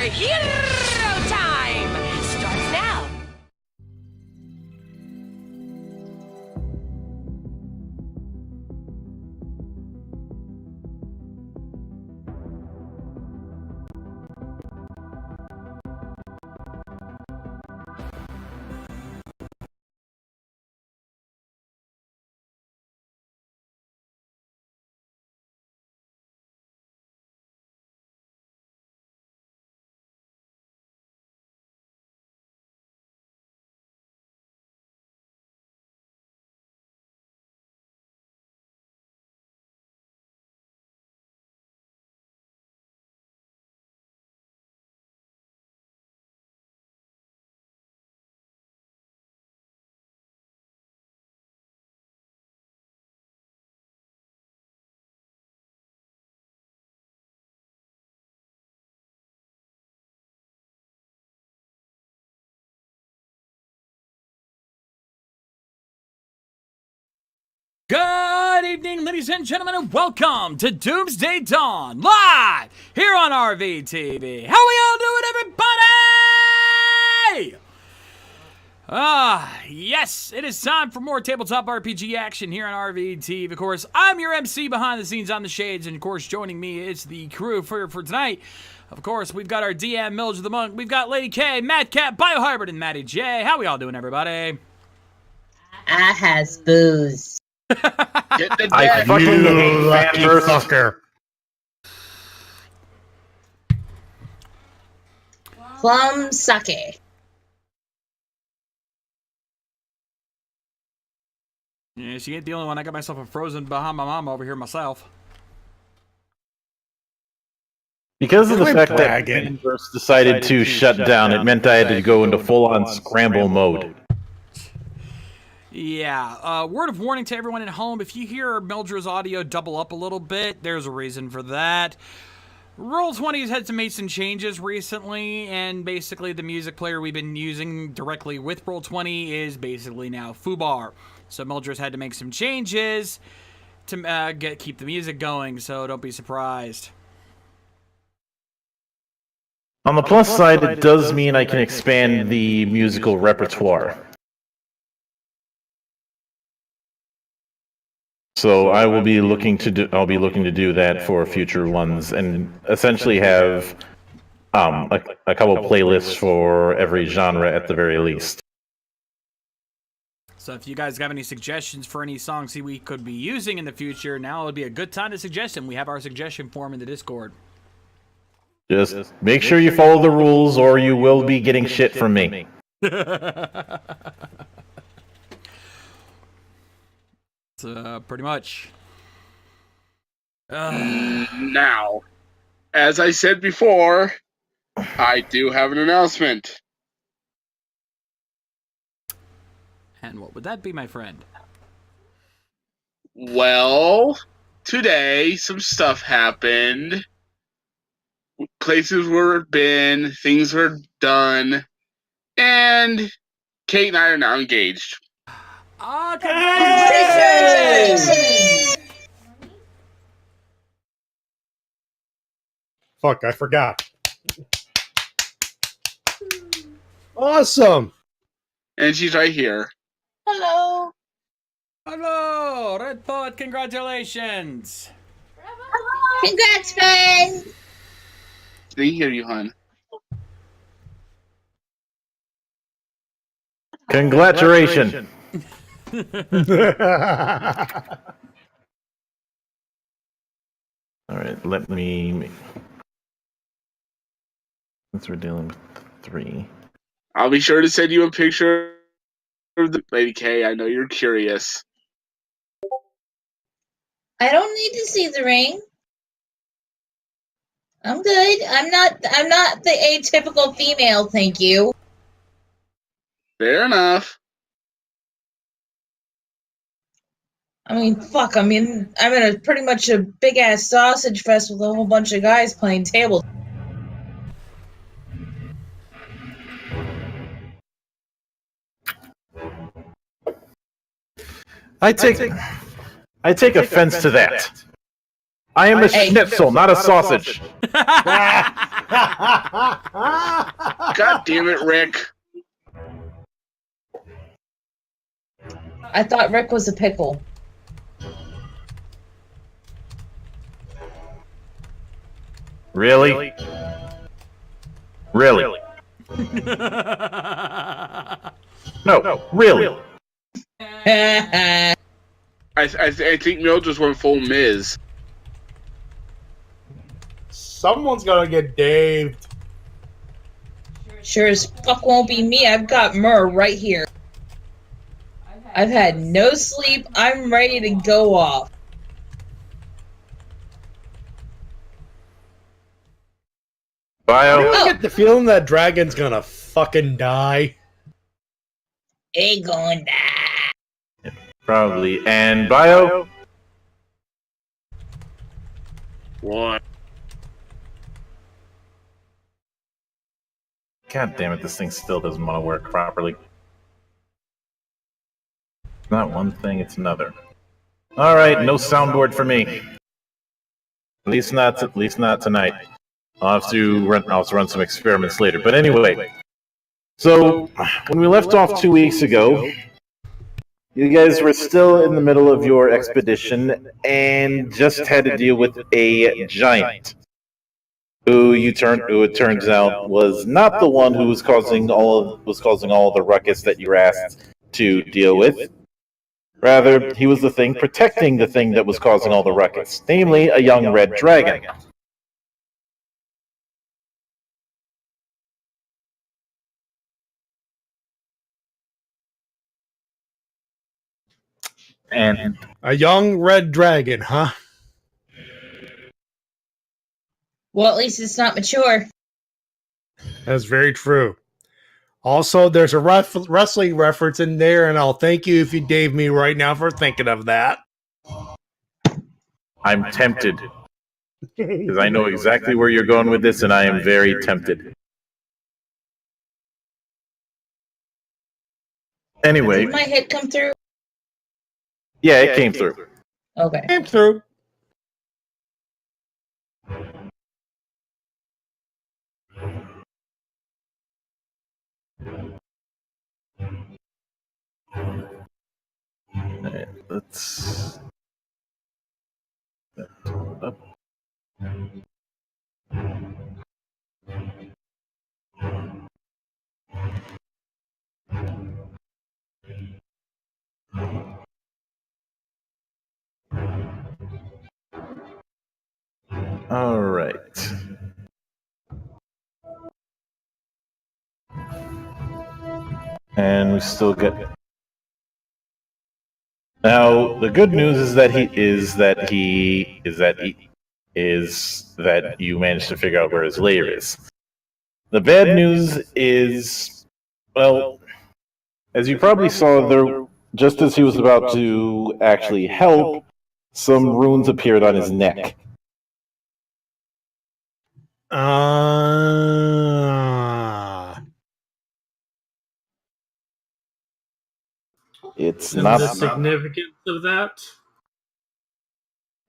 Hero time starts now. Good evening, ladies and gentlemen, and welcome to Doomsday Dawn, live here on RVTV. How we all doing, everybody? Yes, it is time for more tabletop RPG action here on RVTV. Of course, I'm your MC behind the scenes on the shades, and of course, joining me is the crew for tonight. Of course, we've got our DM, Mildred the Monk, we've got Lady K, Mad Cat, Biohybrid, and Matty J. How we all doing, everybody? I has booze. I fucking hate lucky fucker. Plum sake. Yeah, she ain't the only one. I got myself a frozen behind my mama over here myself. Because of the Quit fact that bragging. Universe decided to shut down, it meant I had to go into full-on scramble mode. Yeah, word of warning to everyone at home, if you hear Mildred's audio double up a little bit, there's a reason for that. Roll20's had made some changes recently, and basically the music player we've been using directly with Roll20 is basically now Fubar. So Mildred's had to make some changes to keep the music going, so don't be surprised. On the plus side, it does mean I can expand the musical repertoire. So I will be looking to do. I'll be looking to do that for future ones, and essentially have a couple playlists for every genre at the very least. So if you guys have any suggestions for any songs we could be using in the future, now would be a good time to suggest them. We have our suggestion form in the Discord. Just make sure you follow the rules, or you will be getting shit from me. Pretty much. Now, as I said before, I do have an announcement. And what would that be, my friend? Well, today some stuff happened. Places were been, things were done, and Kate and I are now engaged. Ah, Congratulations! Fuck, I forgot. Awesome. And she's right here. Hello. Hello, Red Pot, congratulations. Congrats, friend. They hear you, hon. Congratulations. All right, let me. Since we're dealing with 3. I'll be sure to send you a picture of the Lady K. I know you're curious. I don't need to see the ring. I'm good. I'm not the atypical female, thank you. Fair enough. I mean, fuck, I'm in a pretty much a big ass sausage fest with a whole bunch of guys playing tables. I take offense to that. I am a schnitzel, not a sausage. God damn it, Rick. I thought Rick was a pickle. Really? Really? No, really? I think Mill just went full Miz. Someone's gonna get daved. Sure as fuck won't be me. I've got Murr right here. I've had no sleep. I'm ready to go off. Bio? I get the feeling that Dragon's gonna fucking die. Ain't going down. Probably. And Bio? One. God damn it, this thing still doesn't want to work properly. Not one thing, it's another. Alright, no soundboard for me. At least not tonight. I'll have to run some experiments later. But anyway, so when we left off 2 weeks ago, you guys were still in the middle of your expedition and just had to deal with a giant who it turns out was not the one who was causing all the ruckus that you were asked to deal with. Rather, he was the thing protecting the thing that was causing all the ruckus, namely a young red dragon. And A young red dragon, huh? Well, at least it's not mature. That's very true. Also, there's a wrestling reference in there, and I'll thank you if you gave me right now for thinking of that. I'm tempted, because I know exactly where you're going with this, and I am very tempted. Anyway, Did my hit come through? yeah, it came through. Okay. Came through. Alright, let's up. All right. And we still get. Now the good news is that you managed to figure out where his lair is. The bad news is, well, as you probably saw, there just as he was about to actually help, some runes appeared on his neck. It's And not the significance of that?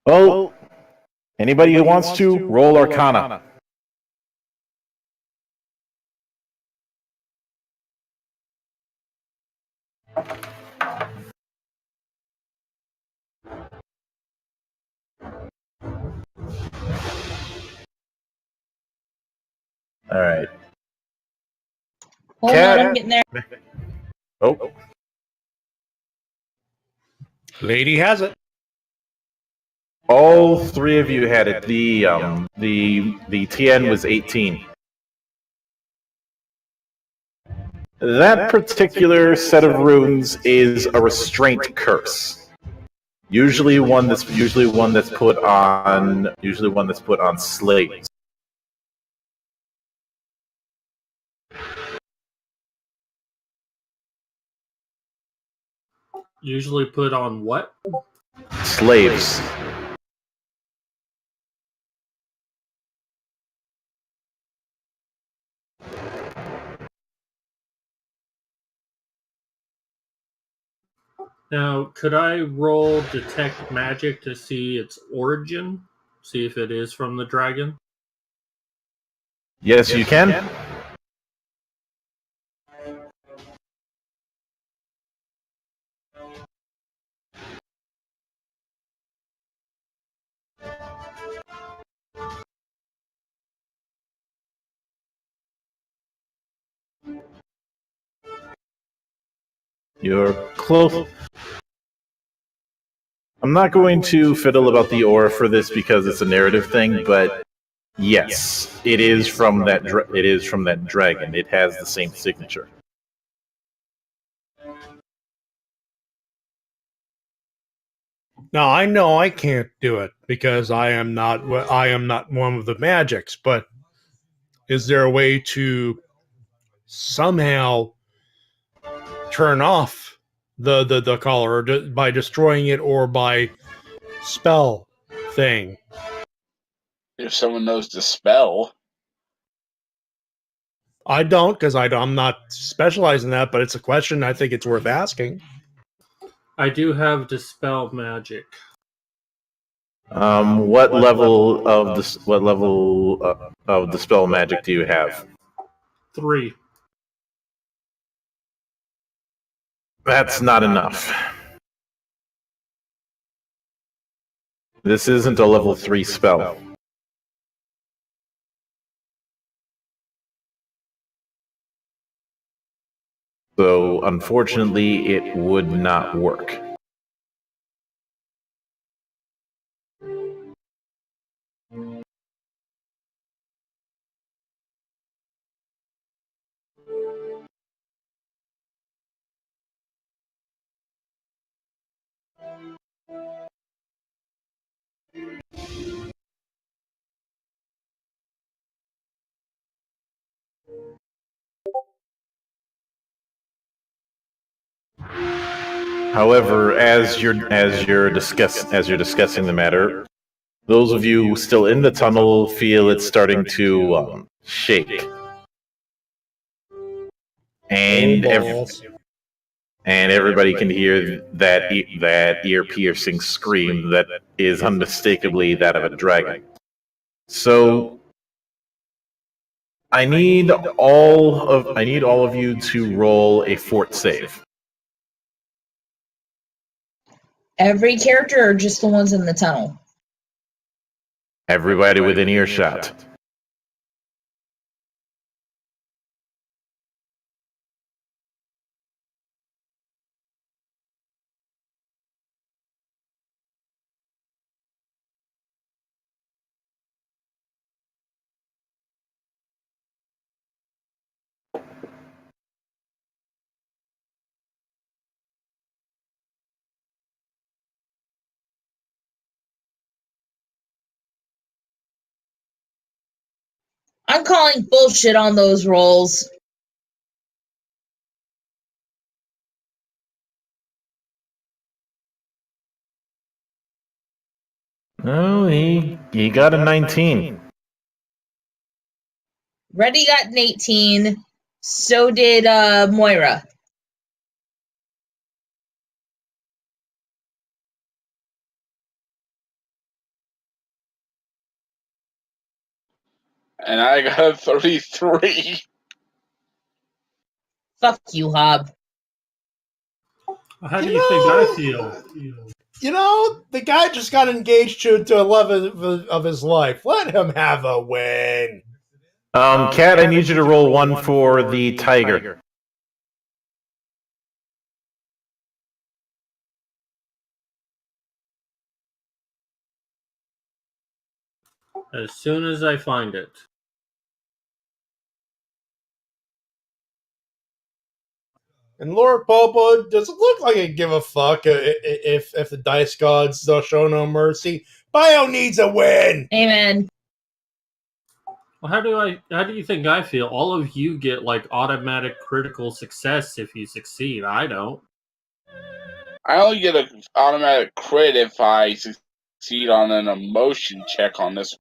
well. Anybody who wants to roll Arcana. All right. Hold Cat. on, I'm getting there. Oh, Lady has it. all three of you had it. The TN was 18. That particular set of runes is a restraint curse. Usually one that's put on slaves. Usually put on what? Slaves. Now, could I roll detect magic to see its origin? See if it is from the dragon? Yes, you can. You're close. I'm not going to fiddle about the aura for this because it's a narrative thing, but yes, it is from that. It is from that dragon. It has the same signature. Now I know I can't do it because I am not one of the magics. But is there a way to somehow turn off the collar by destroying it or by spell thing? If someone knows the spell. I don't because I'm not specialized in that, but it's a question I think it's worth asking. I do have dispel magic. What level of the spell magic do you have? 3. That's not enough. This isn't a level 3 spell. So, unfortunately, it would not work. However, as you're discussing the matter, those of you still in the tunnel feel it's starting to shake, and everybody can hear that ear-piercing scream that is unmistakably that of a dragon. So, I need all of you to roll a fort save. Every character or just the ones in the tunnel? Everybody within earshot. I'm calling bullshit on those rolls. Oh, he got a 19. Reddy got an 18. So did Moira. And I got a 33. Fuck you, Hob. How do you think I feel? You know, the guy just got engaged to a love of his life. Let him have a win. Kat, I need you to roll 1 for the tiger. As soon as I find it. And Lord Popo, does it look like I give a fuck if the dice gods don't show no mercy? Bio needs a win. Amen. Well, how do you think I feel? All of you get like automatic critical success if you succeed. I don't. I only get an automatic crit if I succeed on an emotion check on this.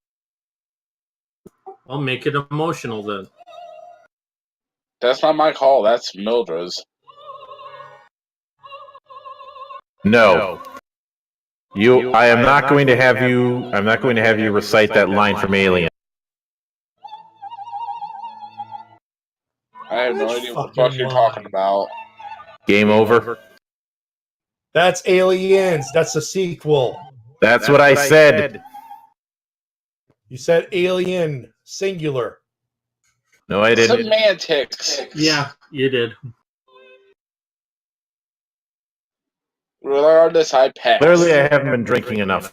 I'll make it emotional then. That's not my call. That's Mildred's. No. I am not going to have you recite that line from Alien. I have no That's idea what the fucking fuck you're lying. talking about. Game over. That's Aliens. That's a sequel. That's what I said. You said Alien singular. No, I didn't. Semantics. Yeah, you did. Regardless, I pass. Clearly, I haven't been drinking enough.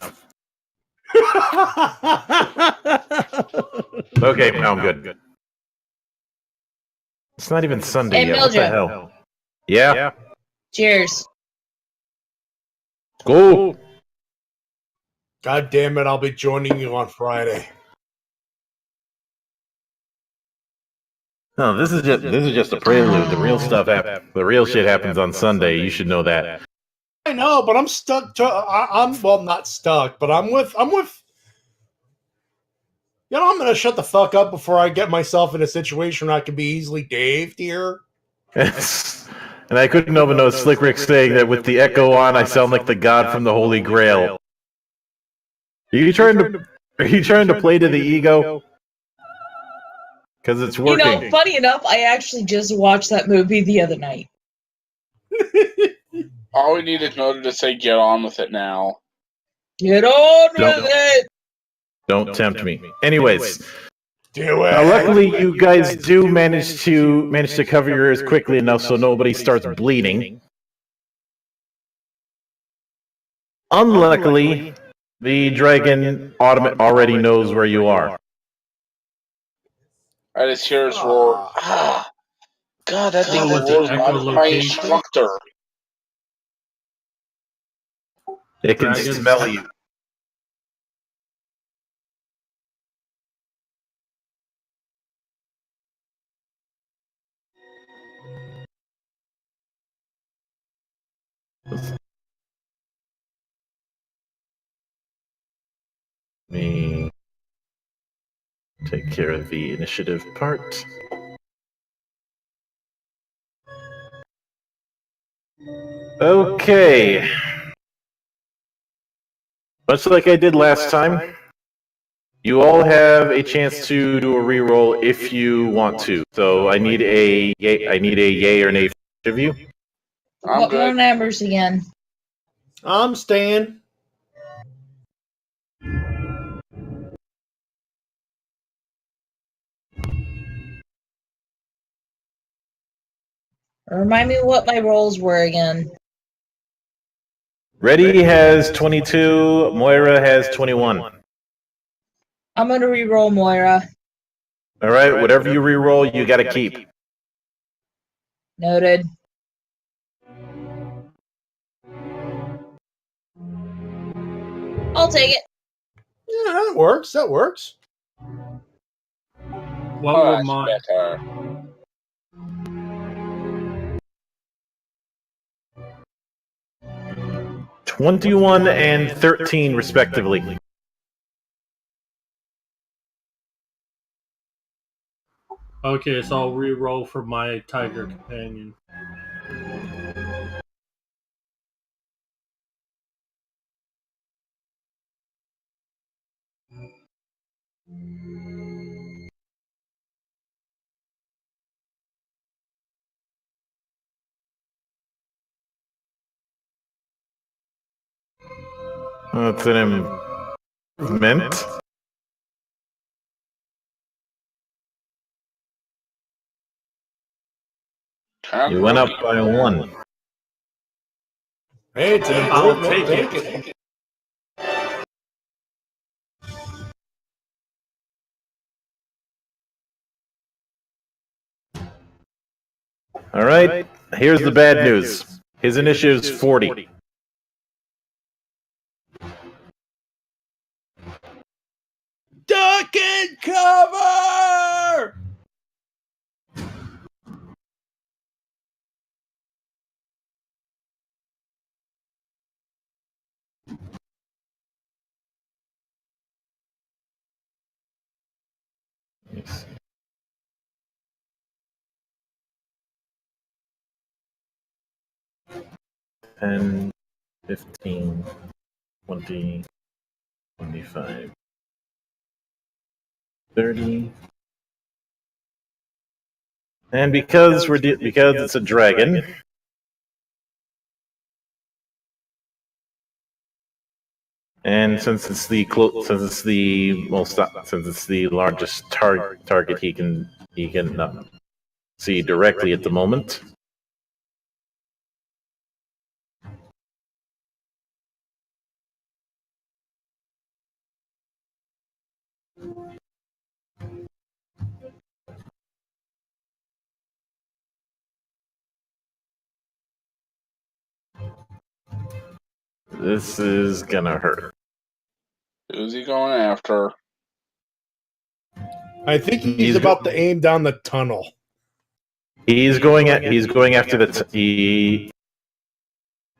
Okay, now I'm good. It's not even Sunday Hey, yet. What the Mildred. hell? Yeah. Cheers. Go. God damn it! I'll be joining you on Friday. No, this is just a prelude. The real stuff the real shit happens on Sunday. You should know that. I know, but I'm stuck. I'm not stuck, but I'm with. You know, I'm gonna shut the fuck up before I get myself in a situation where I can be easily daved here. And I couldn't even know Slick Rick saying that with the echo on, I sound like the god from the Holy Grail. Are you trying to play to the ego? Because it's working. You know, funny enough, I actually just watched that movie the other night. All we need is Mildred to say, "Get on with it now." Get on Don't- with it! Don't tempt me. Anyways, Do it. luckily you guys do manage to cover your ears quickly enough so nobody starts bleeding. Unluckily, the dragon already knows where you are. I just hear his roar. Ah, God, that thing was roars it out of my echolocation? instructor. It can Dragons. smell you. Me take care of the initiative part. Okay. Much like I did last time, you all have a chance to do a reroll if you want to. So I need a yay or nay for each of you. I'm What more good. numbers again? I'm staying. Remind me what my rolls were again. Reddy has 22, Moira has 21. I'm gonna re-roll Moira. Alright, whatever you reroll, you gotta keep. Noted. I'll take it. Yeah, that works. That works. What Oh, were that's my? better. $21 and $13 respectively. Okay, so I'll re-roll for my tiger companion. That's an improvement. You went up by 1. Hey, it's an I'll improvement. take Take it. it. Alright, here's the bad news. His initiative's 40. Duck and cover! Yes. $10, $15, $20, $25, $30, And because because it's a dragon, and since it's the largest target he can see directly at the moment. This is gonna hurt. Who's he going after? I think he's about to aim down the tunnel. He's going after the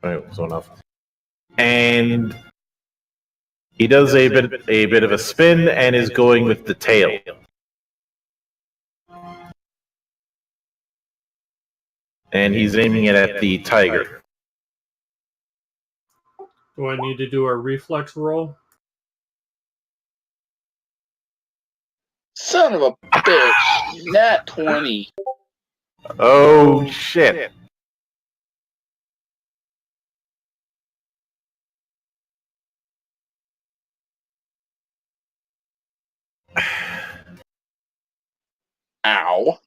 Wait, so enough. And he does a bit of a spin and is going with the tail. And he's aiming it at the tiger. Do I need to do a reflex roll? Son of a bitch. Nat 20. Oh, shit. Ow.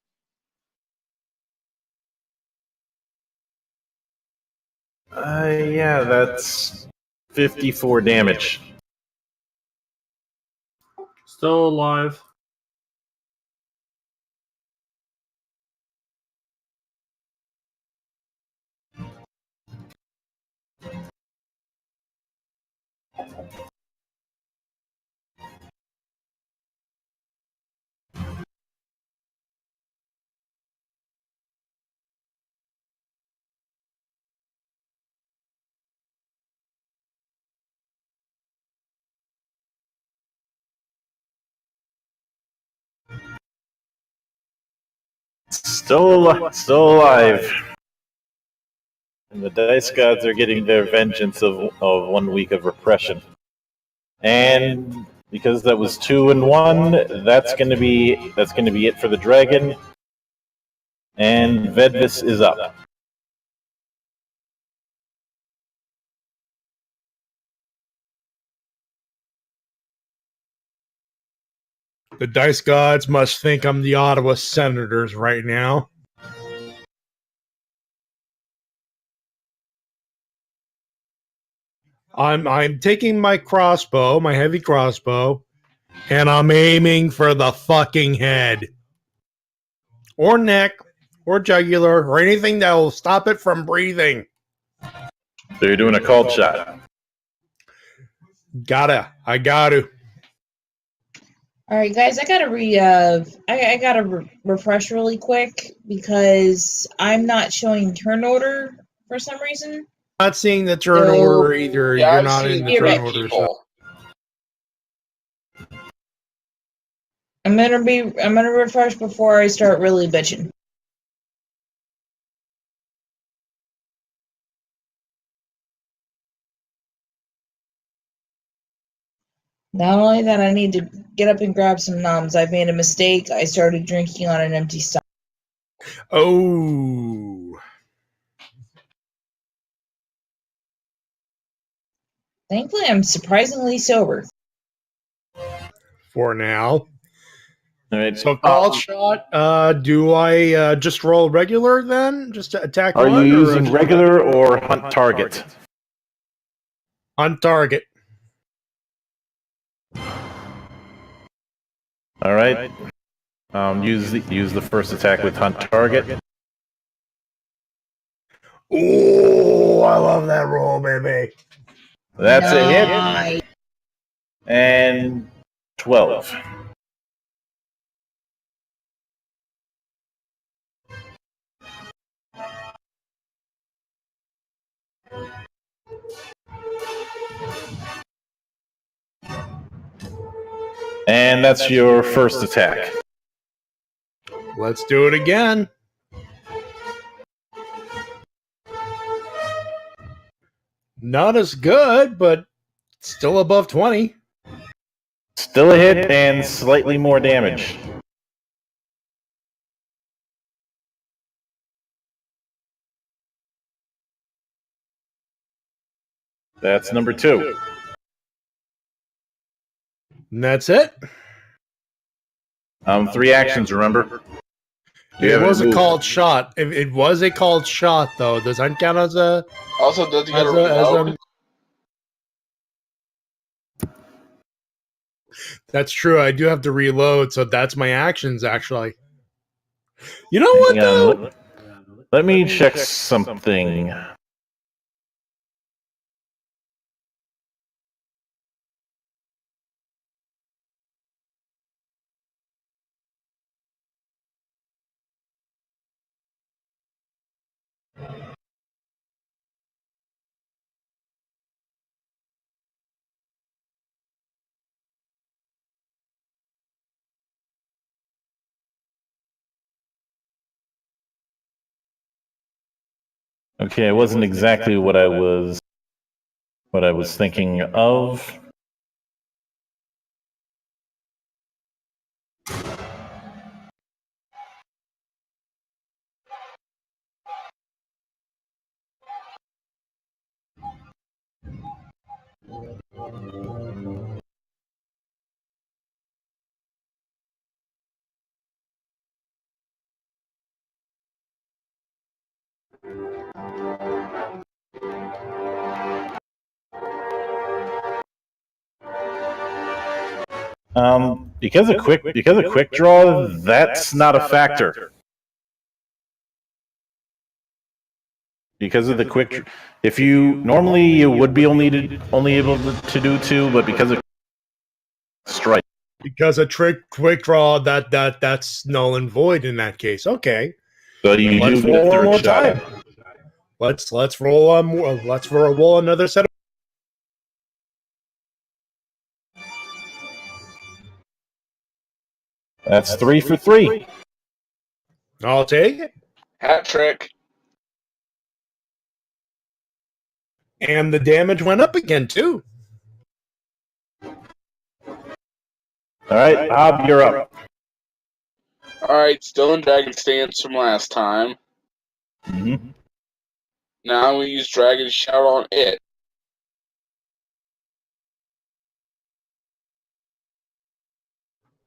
Yeah, that's 54 damage. Still alive. Still alive. And the dice gods are getting their vengeance of 1 week of repression. And because that was 2 and 1, that's gonna be it for the dragon. And Vedvis is up. The dice gods must think I'm the Ottawa Senators right now. I'm taking my crossbow, my heavy crossbow, and I'm aiming for the fucking head. Or neck, or jugular, or anything that will stop it from breathing. So you're doing a cold shot. I gotta. All right, guys, I gotta refresh really quick because I'm not showing turn order for some reason. Not seeing the turn No. order either. Yeah, You're I've not seen in the the turn right order. people. I'm gonna refresh before I start really bitching. Not only that, I need to get up and grab some noms. I've made a mistake. I started drinking on an empty stomach. Oh. Thankfully, I'm surprisingly sober. For now. All right. So call shot. Do I just roll regular then? Just to attack Are one? you Or using regular or hunt target? on target? All right. Use the first attack with hunt target. Oh, I love that roll, baby. That's a hit. Nice. And 12. And that's your first attack. Let's do it again. Not as good, but still above 20. Still a hit and slightly more damage. That's number 2. And that's it. 3 actions, remember? It was a called shot. It was a called shot, though. Does that count as a? Also, does he get a As reload? That's true. I do have to reload, so that's my actions actually. You know what Hang on, though? let me check something. Okay, it wasn't exactly what I was thinking of. Because of quick draw, that's not a factor. Because of the quick, if you normally you would be only able to do 2, but because of strike. Because a quick draw that's null and void in that case. Okay. So you Let's do get a roll one more third shot. time. Let's roll another set of. That's 3 for 3. I'll take it. Hat trick. And the damage went up again too. All right, Bob, you're up. Alright, still in Dragon Stance from last time. Mm-hmm. Now we use Dragon Shout on it.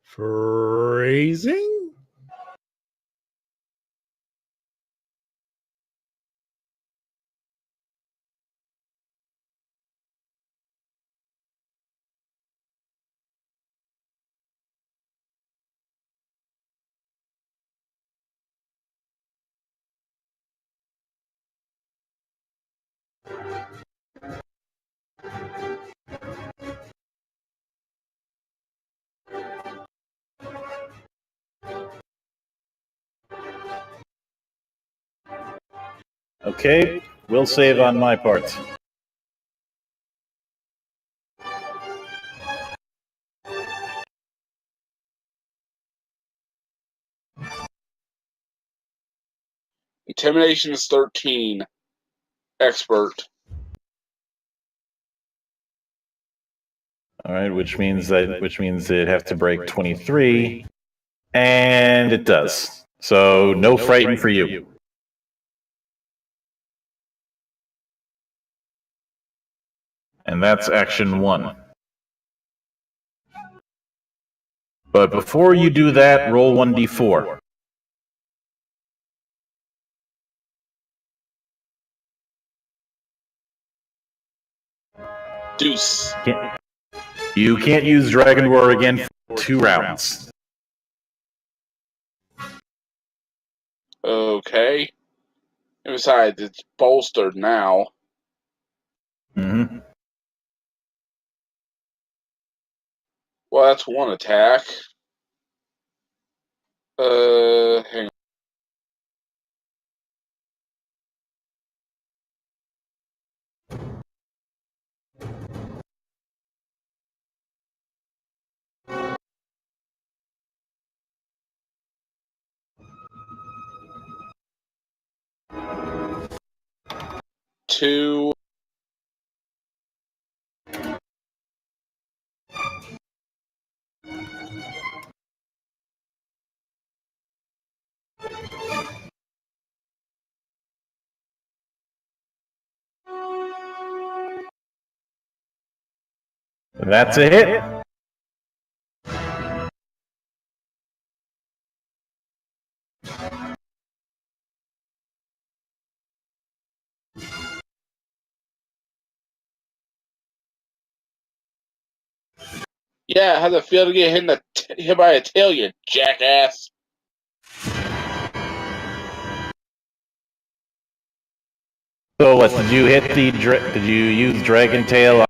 Phrasing? Okay, we'll save on my part. Intimidation is 13. Expert. All right, which means it'd have to break 23, and it does. So no frighten for you. And that's action 1. But before you do that, roll 1d4. Deuce. You can't use Dragon Roar again for 2 rounds. Okay. And besides, it's bolstered now. Mm-hmm. Well, that's one attack. Hang on. Two. That's a hit. Yeah, how's it feel to get hit by a tail, you jackass? So what, did you hit the, did you use Dragon Tail on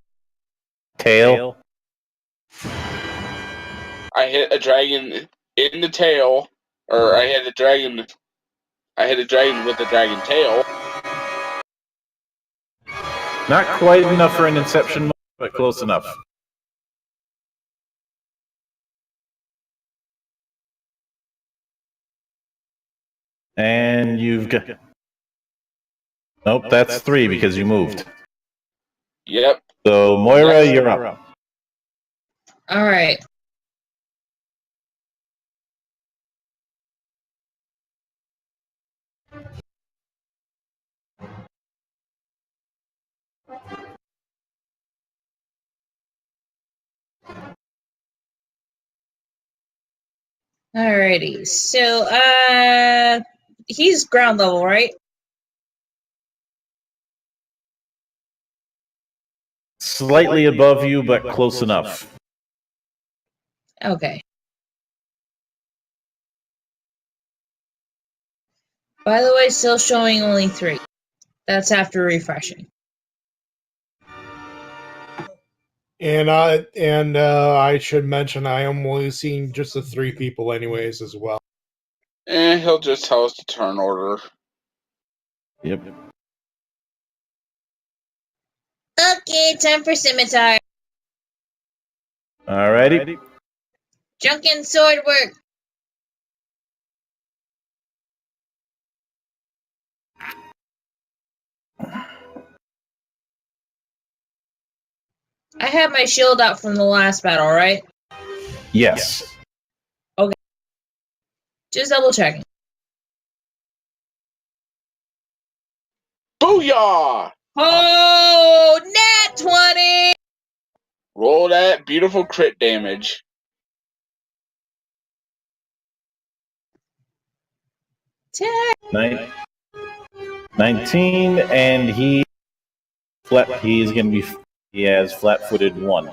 tail? I hit a dragon in the tail, or I hit a dragon with the dragon tail. Not quite enough for an Inception moment, but close enough. And you've got... Nope, that's 3 because you moved. Yep. So, Moira, you're up. Alright. Alrighty. So, he's ground level, right? Slightly above you, but close enough. Okay. By the way, still showing only 3. That's after refreshing. And I should mention I am only seeing just the 3 people anyways as well. And he'll just tell us to turn order. Yep. Okay, time for scimitar. Alrighty. Junk and sword work. I have my shield out from the last battle, right? Yes. Okay. Just double checking. Booyah! Oh, nat 20! Roll that beautiful crit damage. Nine, 19, and he's gonna be, he has flat-footed 1.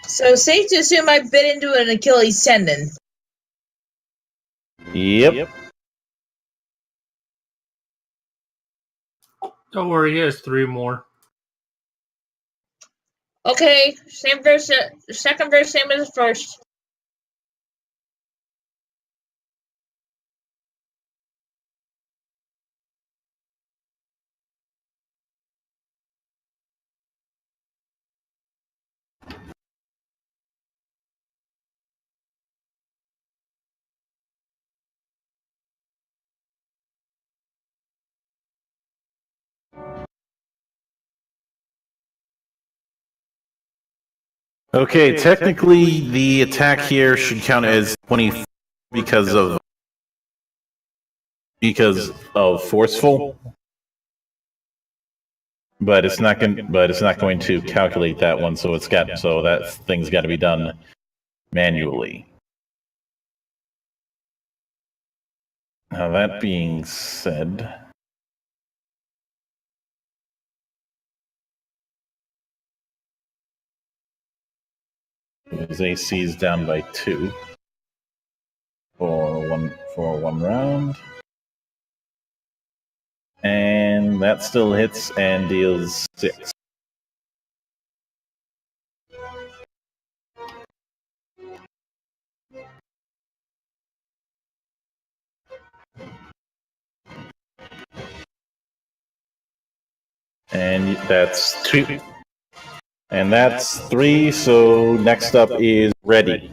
So safe to assume I bit into an Achilles tendon. Yep. Don't worry, he has 3 more. Okay, same verse, second verse, same as the first. Okay, technically the attack here should count as 20 because of forceful, but it's not going to calculate that one. So that thing's got to be done manually. Now that being said. His AC is down by 2 for one round, and that still hits and deals 6. And that's 2. And that's 3, so next up is Ready.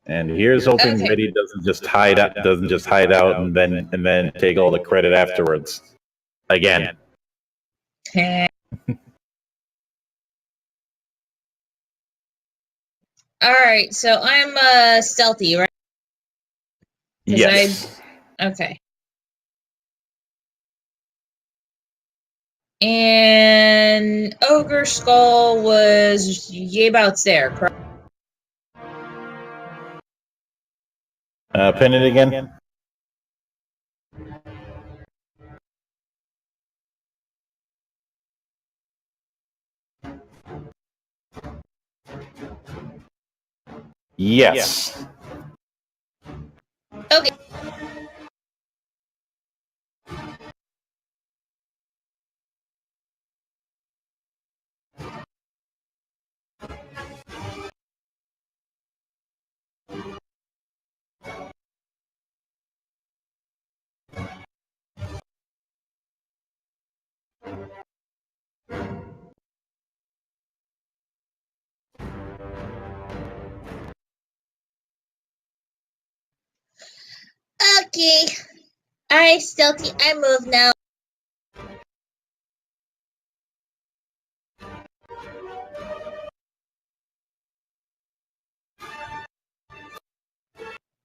And here's hoping Okay. Ready doesn't just hide out and then take all the credit afterwards. Again. Alright, so I'm stealthy, right? Yes. Okay. And Ogre Skull was yabouts there, correct? Pin it again. Yes. Okay. Okay. Alright, Stealthy, I move now.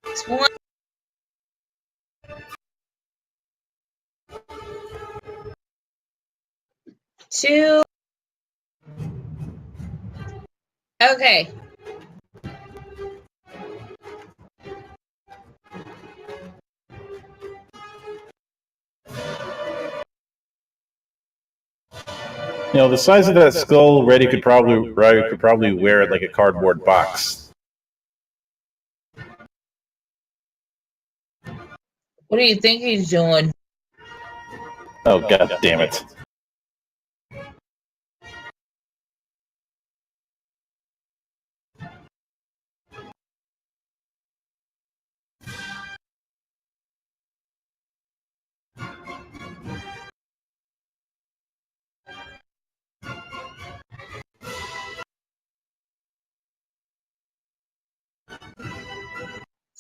It's 1, 2. Okay. You know, the size of that skull, Reddy could probably wear it like a cardboard box. What do you think he's doing? Oh, god damn it.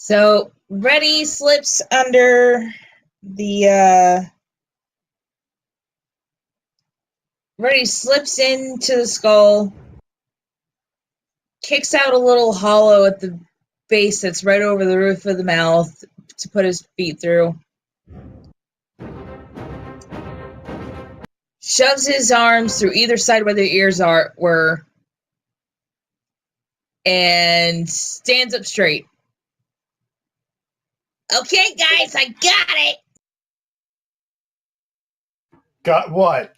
So, Reddy slips under the, Reddy slips into the skull, kicks out a little hollow at the base that's right over the roof of the mouth to put his feet through. Shoves his arms through either side where the ears were, and stands up straight. Okay, guys, I got it! Got what?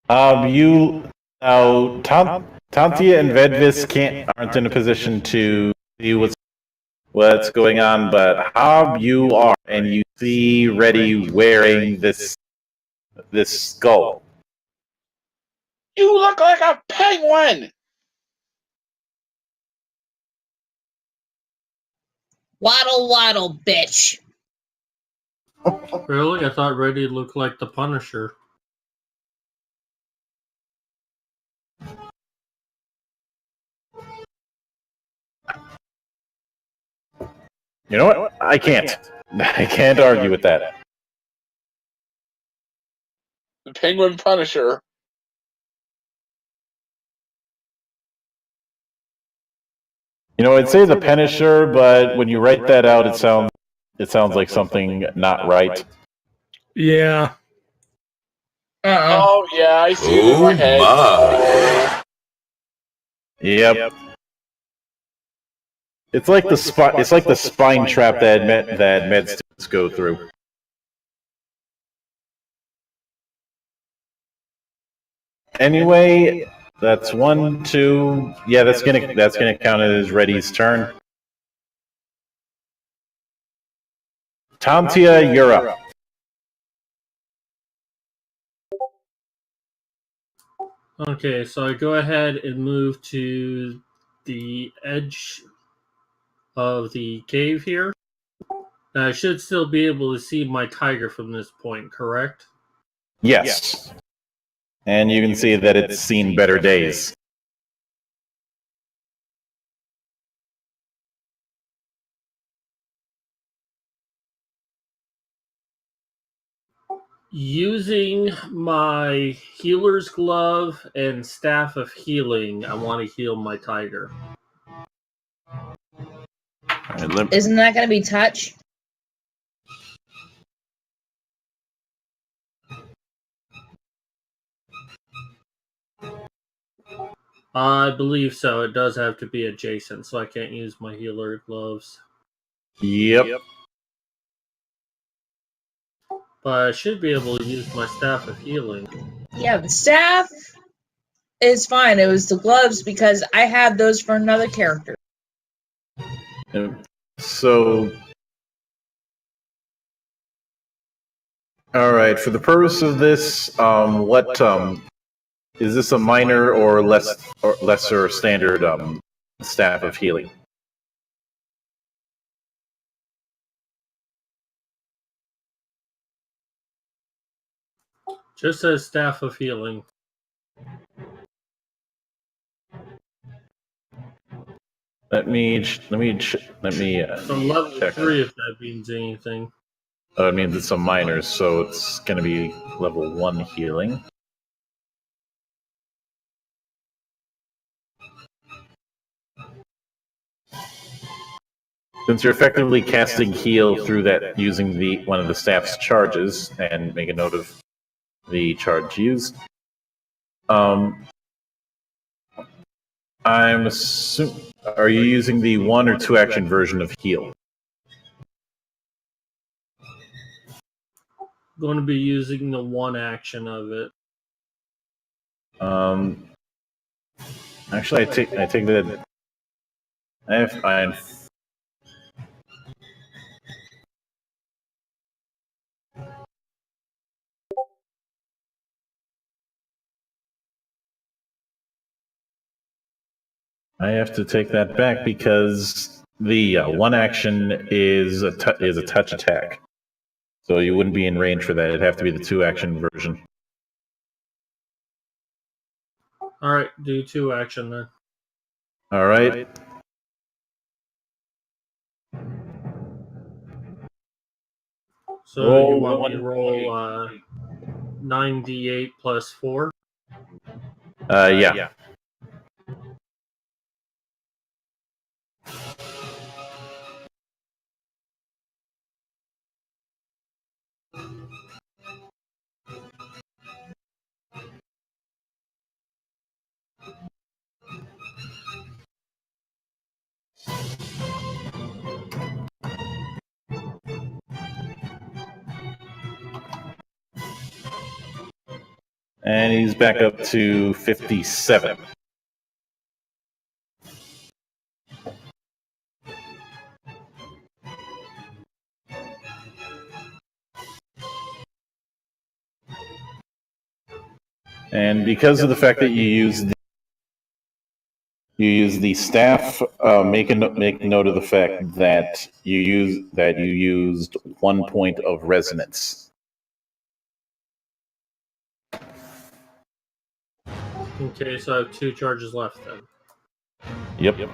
Tantia and Vedvis aren't in a position to see what's going on, but Hob, you are, and you see Reddy wearing this skull. You look like a penguin! Waddle, waddle, bitch. Really? I thought Reddy looked like the Punisher. You know what? I can't. I can't argue with that. The Penguin Punisher. You know, I'd say the Punisher, but when you write that out, it sounds like something not right. Yeah. Oh, yeah, I see it in my head. My. Yep. It's like the spine trap that med students go through. Anyway, that's 1, 2. Yeah, that's gonna count as Reddy's turn. Tantia, you're up. Okay, so I go ahead and move to the edge of the cave here. Now, I should still be able to see my tiger from this point, correct? Yes. And you can see that it's seen better days. Using my healer's glove and staff of healing, I want to heal my tiger. Isn't that going to be touch? I believe so. It does have to be adjacent, so I can't use my healer gloves. Yep. But I should be able to use my staff of healing. Yeah, the staff is fine. It was the gloves because I had those for another character. So, all right. For the purpose of this, what is this a minor or lesser standard staff of healing? Just as staff of healing. Let me So level check. 3 if that means anything. It means it's a minor, so it's going to be level 1 healing. Since you're effectively casting heal through that using one of the staff's charges, and make a note of the charge used. I'm assuming, are you using the 1 or 2 action version of heal? Going to be using the 1 action of it. Actually, I take that. I have to take that back because the 1 action is a touch attack, so you wouldn't be in range for that. It'd have to be the 2 action version. All right, do 2 action then. All right. So you want me to roll 9d8 plus 4? Yeah. And he's back up to 57. And because of the fact that you use the staff, make note of the fact that you used 1 point of resonance. Okay, so I have 2 charges left then. Yep.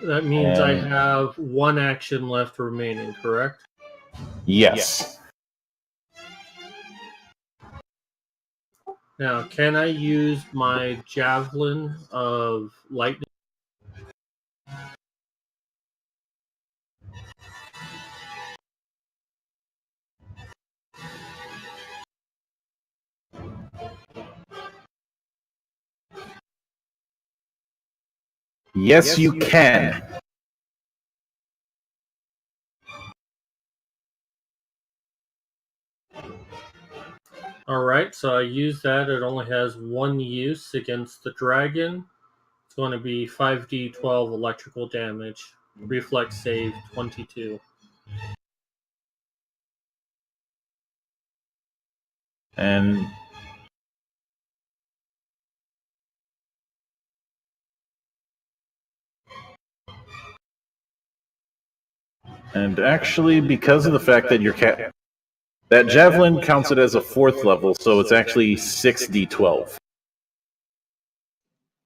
That means I have 1 action left remaining, correct? Yes. Now, can I use my javelin of lightning? Yes, you can. Alright, so I use that. It only has 1 use against the dragon. It's going to be 5d12 electrical damage. Reflex save 22. And actually, because of the fact that that javelin counts it as a 4th level, so it's actually 6d12.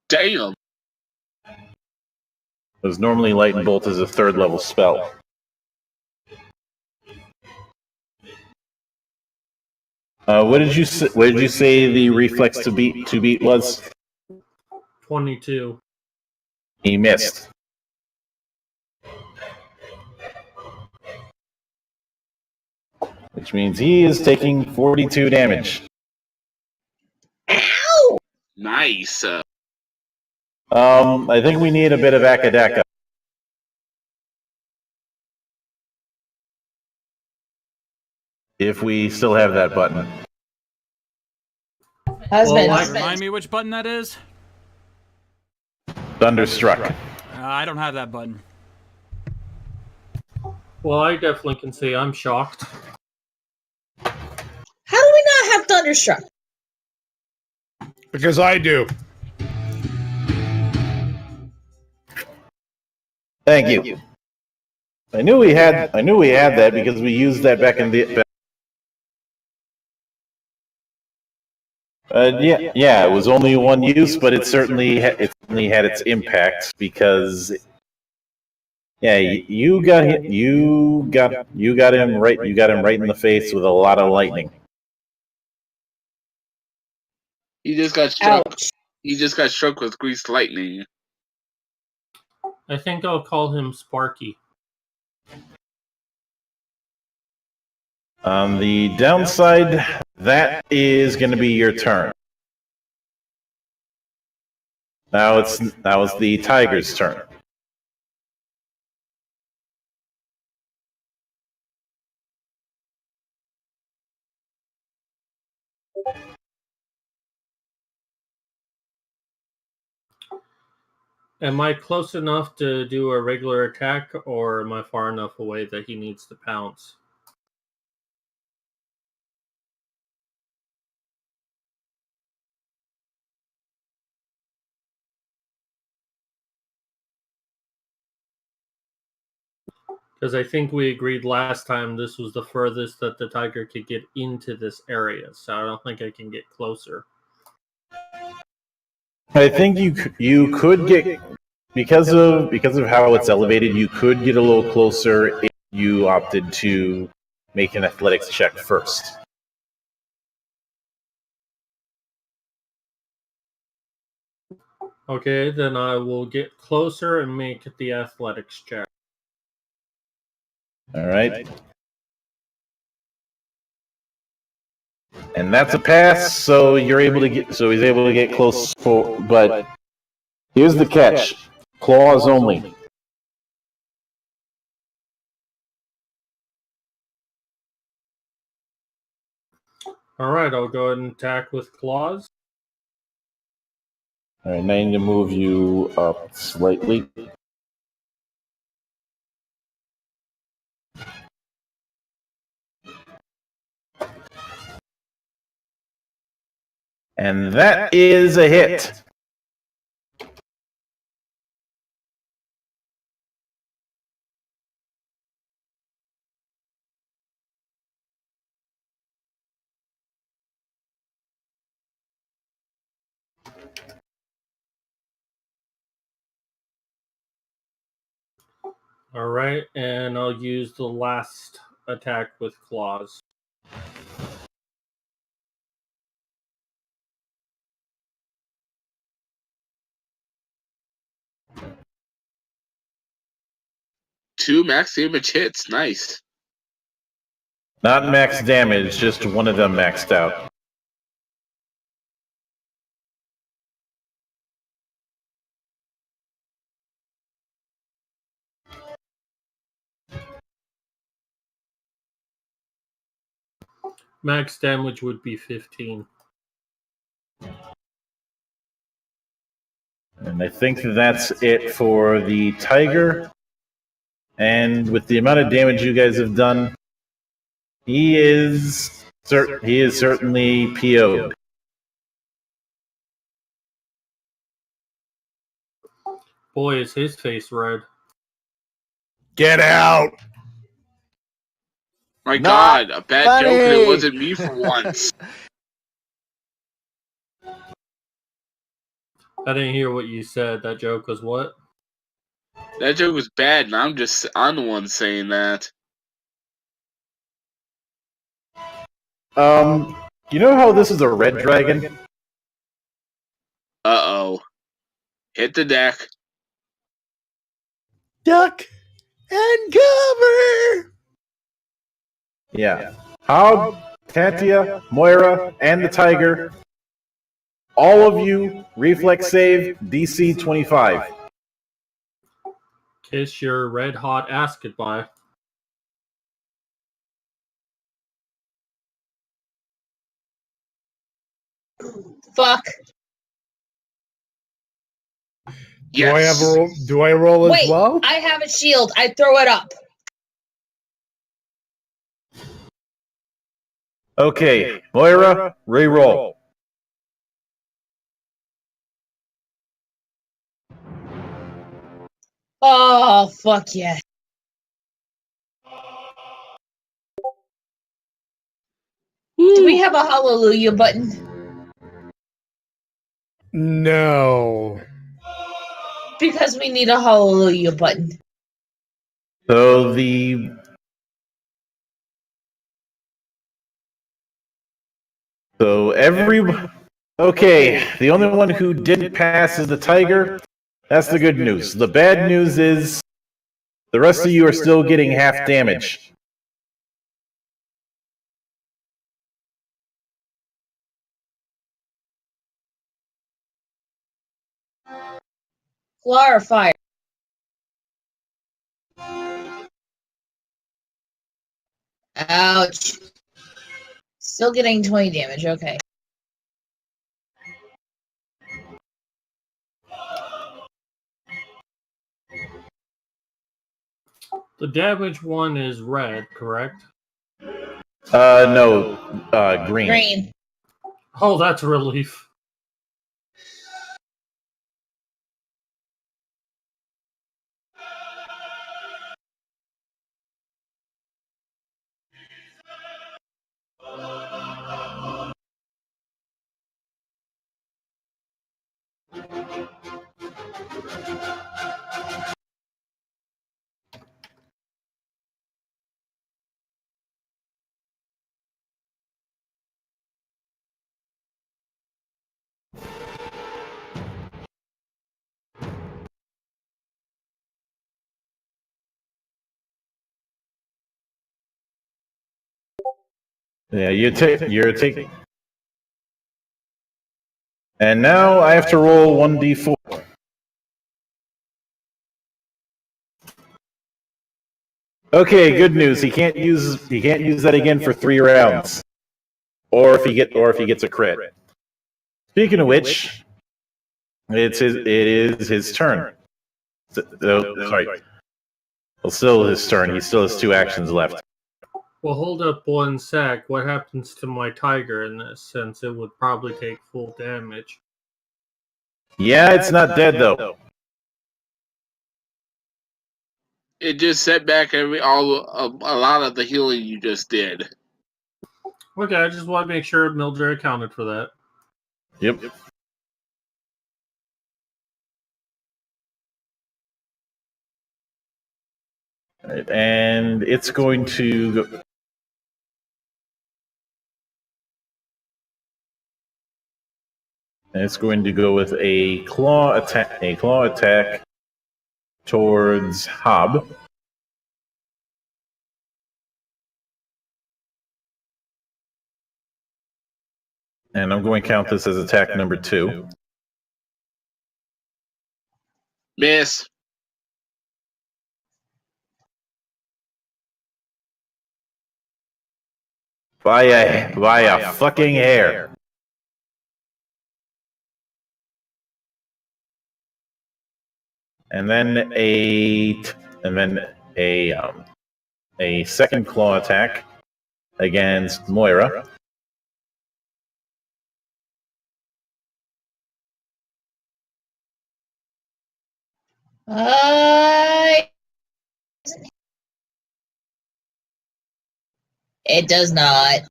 Damn. Because normally Lightning Bolt is a 3rd level spell. What did you say the reflex to beat was? 22. He missed. Which means he is taking 42 damage. Ow! Nice. I think we need a bit of Akadaka. If we still have that button. Remind me which button that is? Thunderstruck. I don't have that button. Well, I definitely can say I'm shocked. How do we not have Thunderstruck? Because I do. Thank you. I knew we had that because we used that back in the. Yeah, it was only one use, but it certainly had its impact because. Yeah, you got him right. You got him right in the face with a lot of lightning. He just got struck. Ouch. He just got struck with greased lightning. I think I'll call him Sparky. On the downside, that is going to be your turn. Now it's the tiger's turn. Am I close enough to do a regular attack, or am I far enough away that he needs to pounce? Because I think we agreed last time this was the furthest that the tiger could get into this area, so I don't think I can get closer. I think you could get because of how it's elevated. You could get a little closer if you opted to make an athletics check first. Okay, then I will get closer and make the athletics check. All right. And that's a pass, so you're able to get. So he's able to get close. But here's the catch: claws only. Alright, I'll go ahead and attack with claws. All right, now I need to move you up slightly. And that is a hit. Alright, and I'll use the last attack with claws. Two max damage hits. Nice. Not max damage, just one of them maxed out. Max damage would be 15. And I think that's it for the tiger. And with the amount of damage you guys have done, he is certainly PO'd. Boy, is his face red. Get out! My Not God, a bad funny. joke, and it wasn't me for once. I didn't hear what you said. That joke was what? That joke was bad, and I'm the one saying that. You know how this is a red dragon? Uh-oh. Hit the deck. Duck and cover. Yeah. Hog, Tantia, Moira, and the tiger All of you, reflex save, DC 25. Kiss your red hot ass goodbye. Fuck. Yes. Do I roll as Wait, well? I have a shield. I throw it up. Okay, Moira, re-roll. Oh, fuck yeah. Do we have a hallelujah button? No. Because we need a hallelujah button. So okay, the only one who didn't pass is the tiger. That's the good news. The bad news is the rest of you are still getting half damage. Claw or fire? Ouch. Still getting 20 damage, okay. The damage one is red, correct? No, green. Green. Oh, that's a relief. Yeah, you're taking. And now I have to roll 1d4. Okay, good news. He can't use that again for 3 rounds, or if he gets a crit. Speaking of which, it is his turn. Sorry, well, still his turn. He still has 2 actions left. Well, hold up one sec. What happens to my tiger in this, since it would probably take full damage? Yeah, it's not dead though. It just set back a lot of the healing you just did. Okay, I just want to make sure Mildred accounted for that. Yep. Right, and it's going to go. And it's going to go with a claw attack towards Hob. And I'm going to count this as attack number 2. Miss. By a fucking hair. And then a second claw attack against Moira. It does not.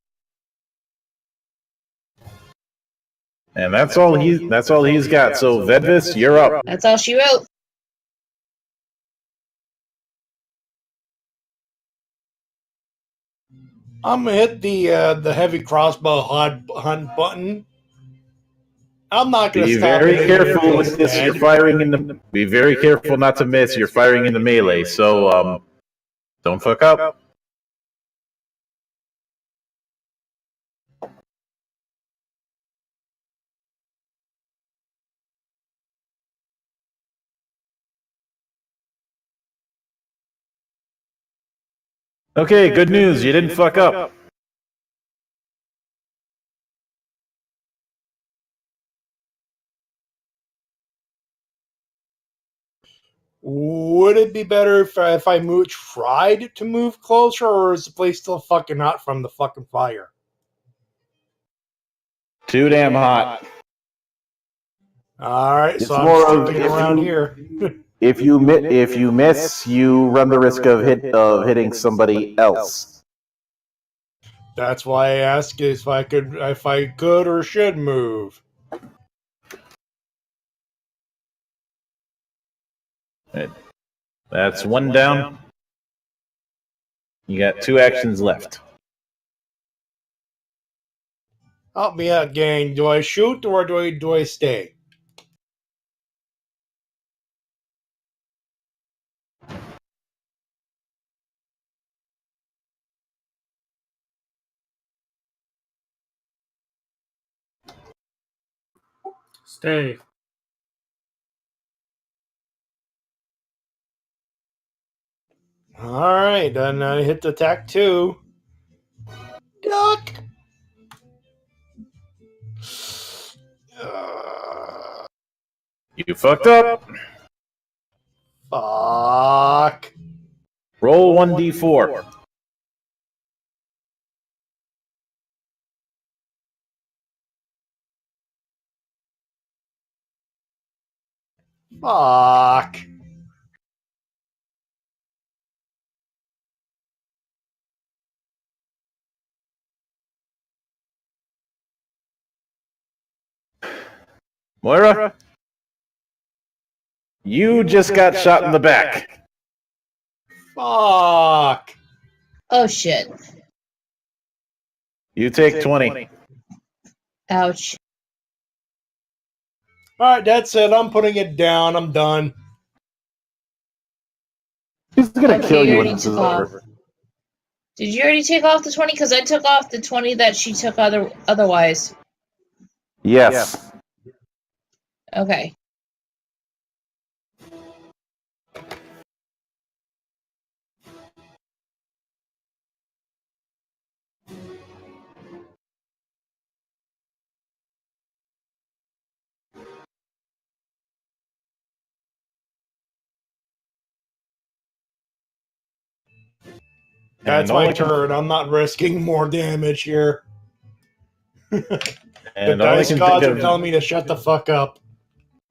And that's all he's got. So Vedvis, you're up. That's all she wrote. I'm gonna hit the heavy crossbow hunt button. I'm not gonna Be stop very it. careful with this. You're firing in the. Be very careful not to miss. You're firing in the melee. So don't fuck up. Okay, good news. You didn't fuck up. Would it be better if I tried to move closer, or is the place still fucking hot from the fucking fire? Too damn hot. All right, It's so I'm more of sticking around here. If you miss, you run the risk of hitting somebody else. That's why I asked if I could or should move. Right. That's one down. You got 2 actions left. Help me out, gang. Do I shoot or do I stay? Stay. All right, then I hit the attack 2. Duck. You fucked up. Fuck. Roll 1d4. Fuck. Moira, you just got shot in the back. Fuck. Oh shit. You take 20. Ouch. All right, that's it. I'm putting it down. I'm done. He's gonna Okay, kill you you when already this is took off. over. Did you already take off the 20? Because I took off the 20 that she took otherwise. Yes. Okay. That's my turn. I'm not risking more damage here. The dice gods are telling me to shut the fuck up.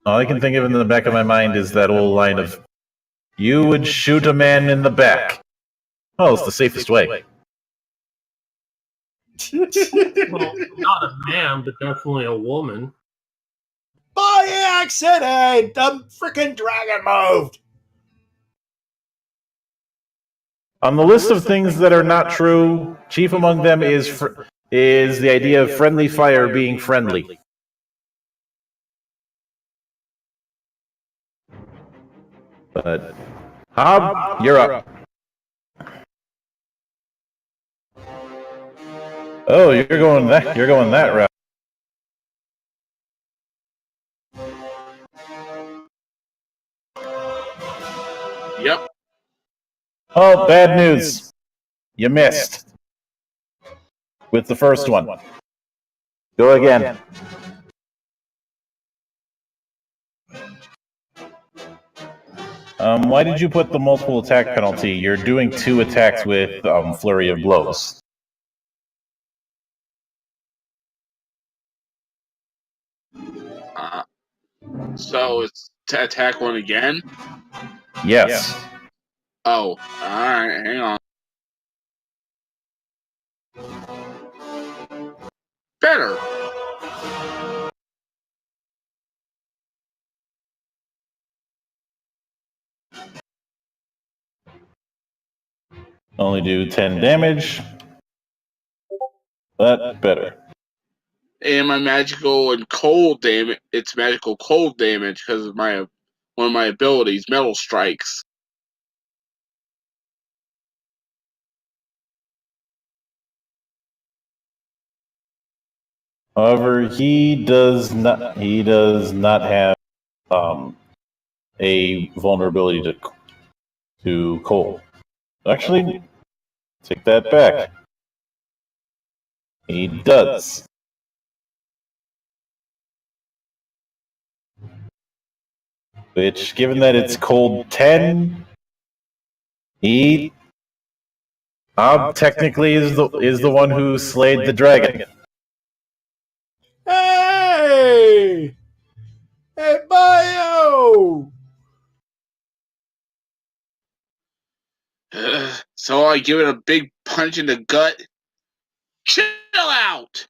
All I can think of in the back of my mind is that old line of, "You would shoot a man in the back." Well, it's the safest way. Well, not a man, but definitely a woman. By accident! The freaking dragon moved! On the list of things that are not true, chief among them is the idea of friendly fire being friendly. But Hob, you're up. Oh, you're going that route. Yep. Oh, bad news. You missed. With the first one. Go again. Why did you put the multiple attack penalty? You're doing 2 attacks with flurry of blows. So it's to attack 1 again? Yes. Oh, alright, hang on. Better. Only do 10 damage. But better. And my magical and cold damage, it's magical cold damage because of one of my abilities, Metal Strikes. However, he does not have a vulnerability to cold. Actually, Take that back. He does. Which, given that it's cold 10, he technically is the one who slayed the dragon. Hey! Hey, Bio! So I give it a big punch in the gut. Chill out!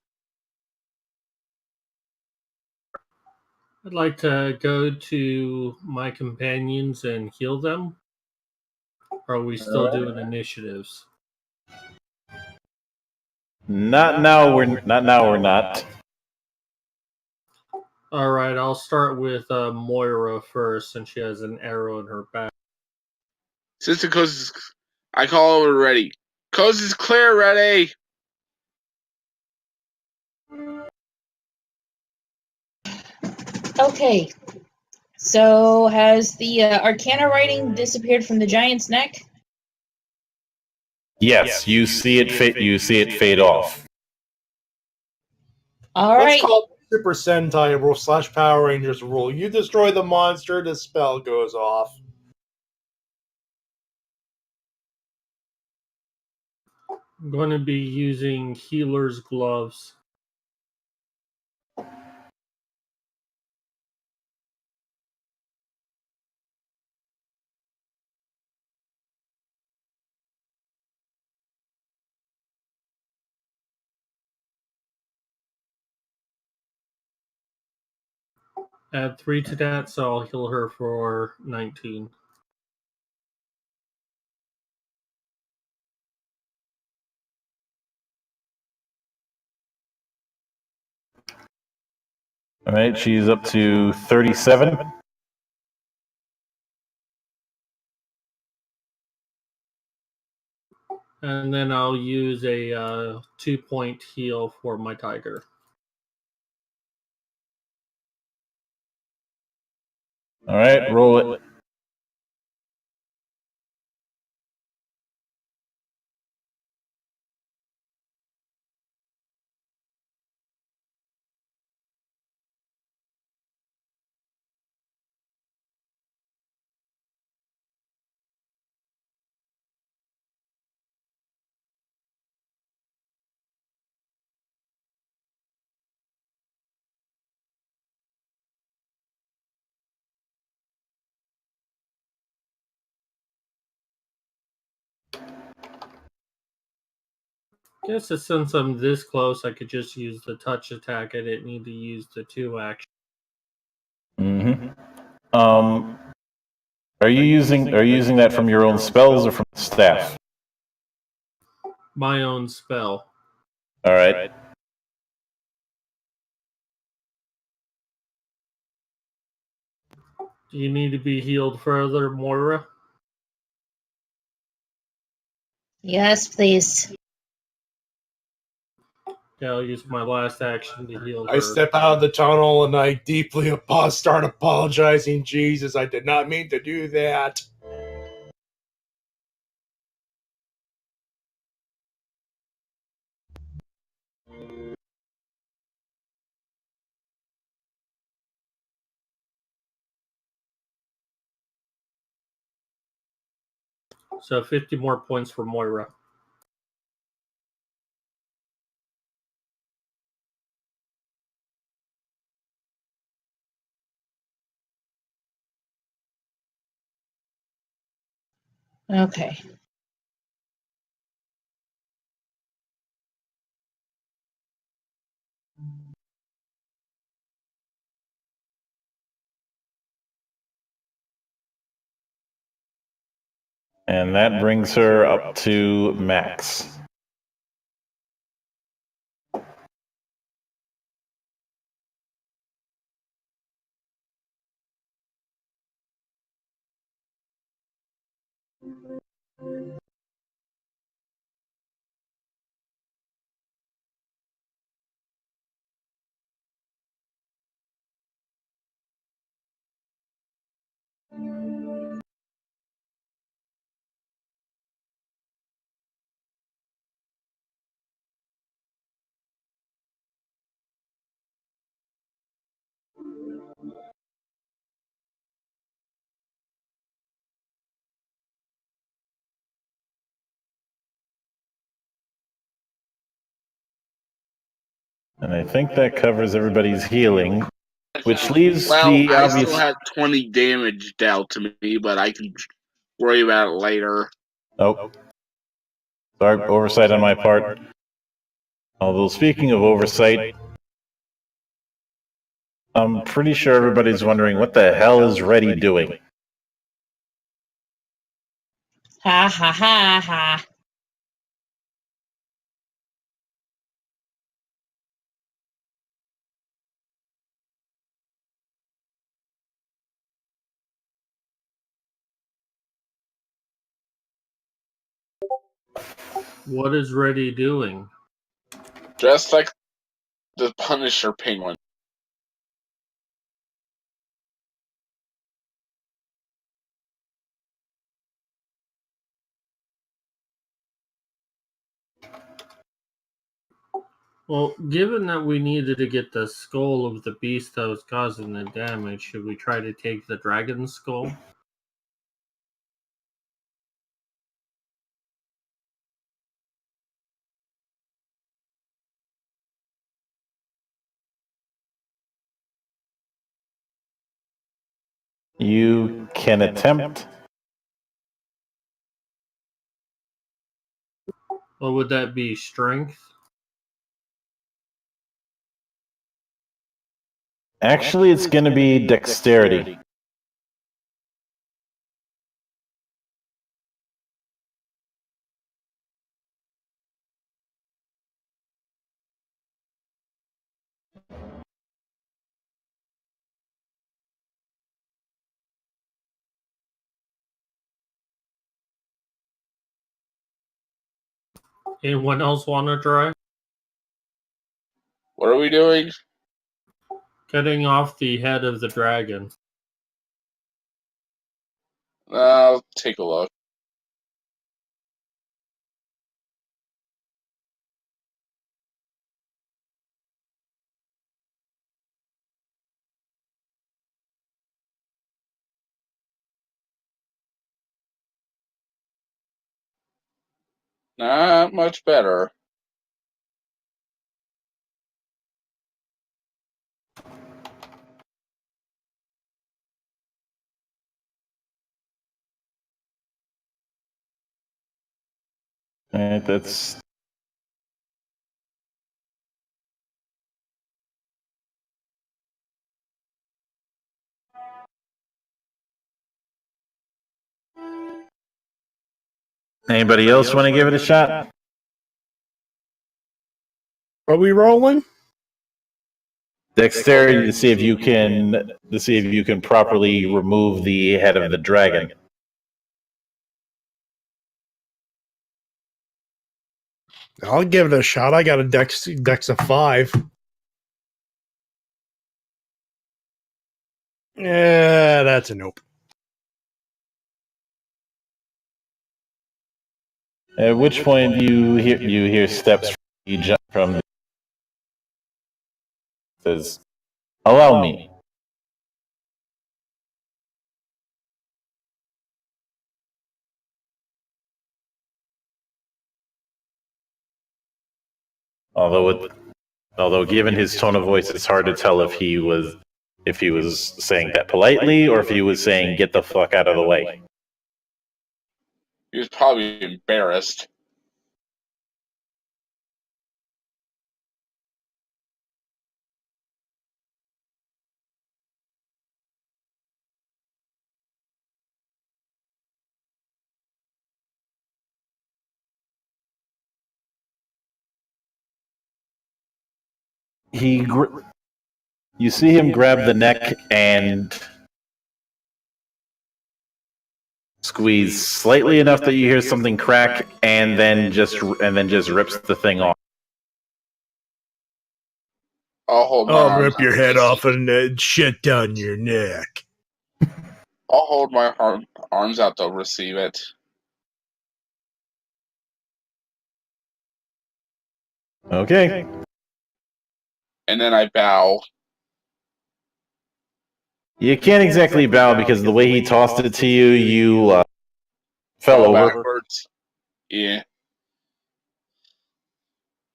I'd like to go to my companions and heal them. Or are we still doing initiatives? Not now. We're not. All right, I'll start with Moira first, since she has an arrow in her back. Sister Coast is, I call over ready. Coast is clear, ready. Okay. So has the Arcana writing disappeared from the giant's neck? Yes, you see it fade. You see it fade off. All Let's right. call it Super Sentai rule / Power Rangers rule. You destroy the monster, the spell goes off. I'm going to be using healer's gloves. Add 3 to that, so I'll heal her for 19. All right, she's up to 37. And then I'll use a 2-point heal for my tiger. All right, roll it. Guess that since I'm this close, I could just use the touch attack. I didn't need to use the 2 action. Mm-hmm. Are you using that from your own spells or from the staff? My own spell. All right. Do you need to be healed further, Moira? Yes, please. Yeah, I'll use my last action to heal her. I step out of the tunnel and I deeply start apologizing. Jesus, I did not mean to do that. So 50 more points for Moira. Okay. And that brings her up to max. And I think that covers everybody's healing, which leaves Well, the I obvious... still have 20 damage dealt to me, but I can worry about it later. Oh. Sorry, oversight on my part. Although, speaking of oversight, I'm pretty sure everybody's wondering what the hell is Reddy doing? Ha ha ha ha. What is Reddy doing? Dressed like the Punisher penguin. Well, given that we needed to get the skull of the beast that was causing the damage, should we try to take the dragon's skull? You can attempt. Or would that be strength? Actually, it's going to be dexterity. Anyone else want to try? What are we doing? Cutting off the head of the dragon. I'll take a look. Not much better. That's... Anybody else want to give it a shot? Are we rolling? Dexterity to see if you can properly remove the head of the dragon. I'll give it a shot. I got a dex of 5. Yeah, that's a nope. At which point you hear steps from the... Says, "Allow me." Although given his tone of voice, it's hard to tell if he was saying that politely or if he was saying "get the fuck out of the way." He was probably embarrassed. You see him grab the neck and squeeze slightly enough that you hear something crack, and then just rips the thing off. I'll rip your head off and shit down your neck. I'll hold my arms out to receive it. Okay. And then I bow. You can't exactly bow because the way he tossed it to you, you fell over. Backwards. Yeah.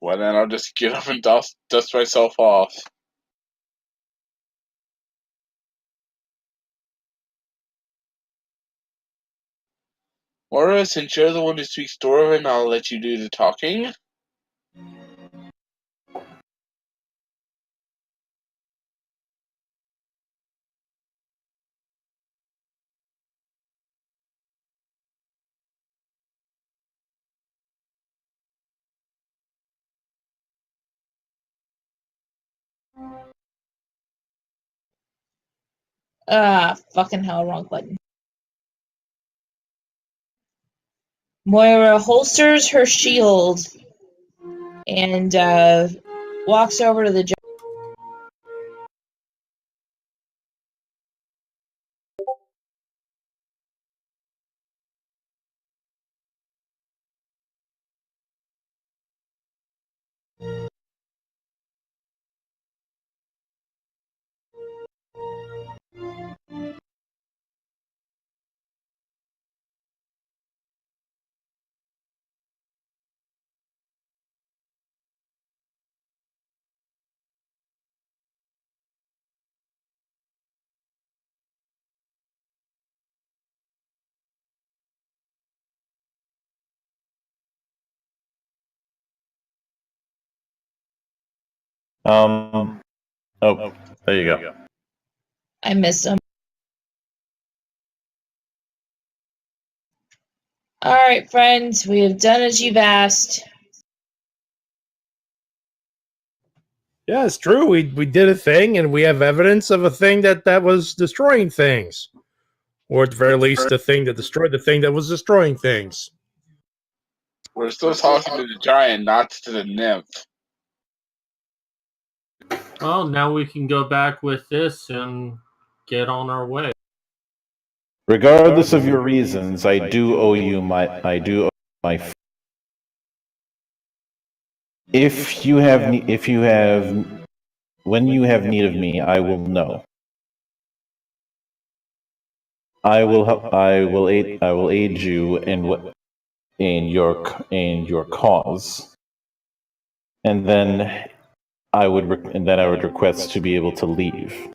Well, then I'll just get up and dust myself off. Laura, since you're the one who speaks Dwarven, I'll let you do the talking. Fucking hell, wrong button. Moira holsters her shield and walks over to the Oh, there you go. I missed him. Alright, friends, we have done as you've asked. Yeah, it's true. We did a thing, and we have evidence of a thing that was destroying things, or at the very least, the thing that destroyed the thing that was destroying things. We're still talking to the giant, not to the nymph. Well, now we can go back with this and get on our way. Regardless of your reasons, I do owe you my. If you have, when you have need of me, I will know. I will help. I will aid you in your cause, and then I would request to be able to leave.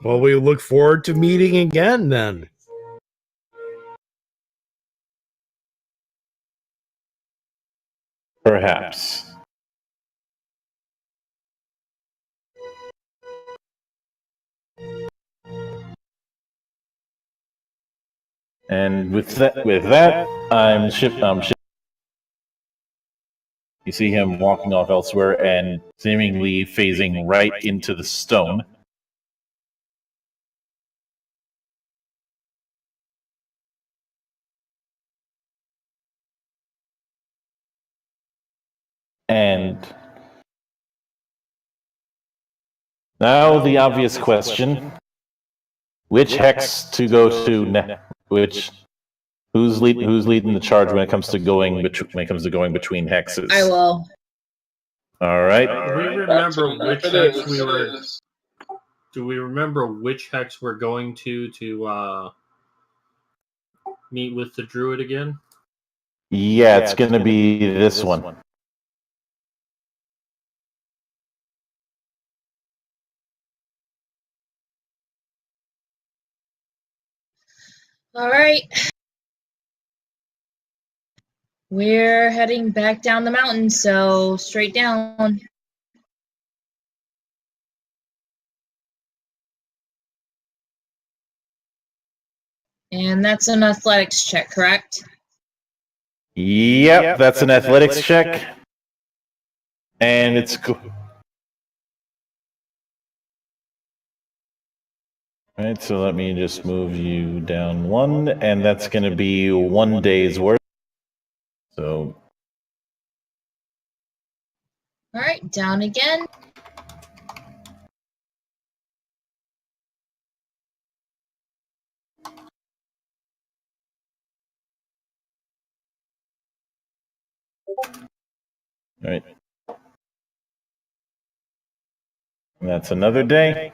Well, we look forward to meeting again then. Perhaps. And with that, I'm ship. You see him walking off elsewhere and seemingly phasing right into the stone. And now the obvious question: which hex to go to? Who's leading the charge when it comes to going between hexes? I will. All right. Do we remember which hex we were? Do we remember which hex we're going to meet with the druid again? Yeah, it's going to be this one. Alright. We're heading back down the mountain, so straight down. And that's an athletics check, correct? Yep, that's an athletics check. And it's cool. Alright, so let me just move you down one, and that's going to be 1 day's worth. So. Alright, down again. Alright. And that's another day.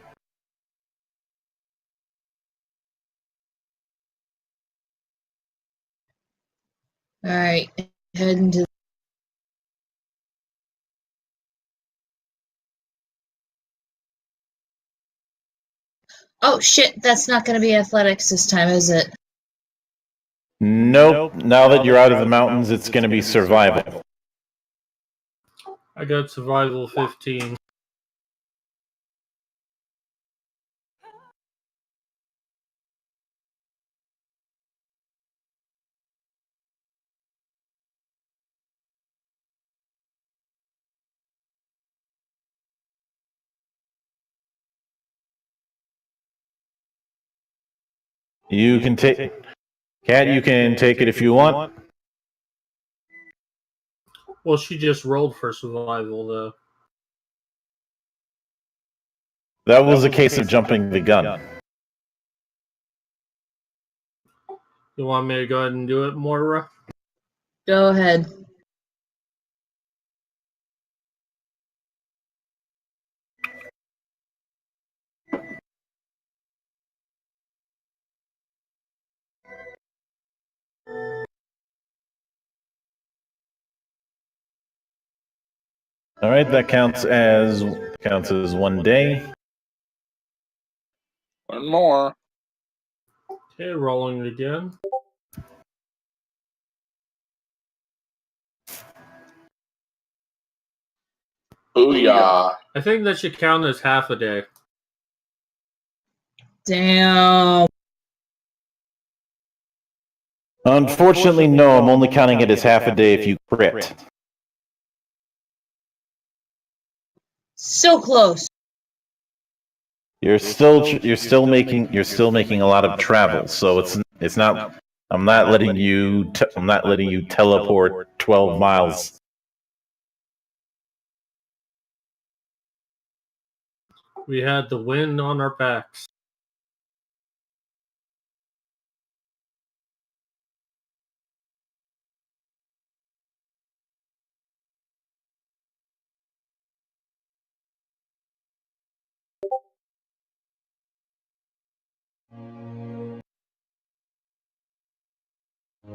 Alright, head into. Oh shit, that's not gonna be athletics this time, is it? Nope. Now that you're out of the mountains, it's going to be survival. I got survival 15. You can take, Cat. You can take it if you want. Well, she just rolled for survival, though. That was a case of jumping the gun. You want me to go ahead and do it, Moira? Go ahead. All right, that counts as 1 day. One more. Okay, rolling again. Booyah. I think that should count as half a day. Damn. Unfortunately, no. I'm only counting it as half a day if you crit. So close. You're still making a lot of travel, so it's not. I'm not letting you teleport 12 miles. We had the wind on our backs.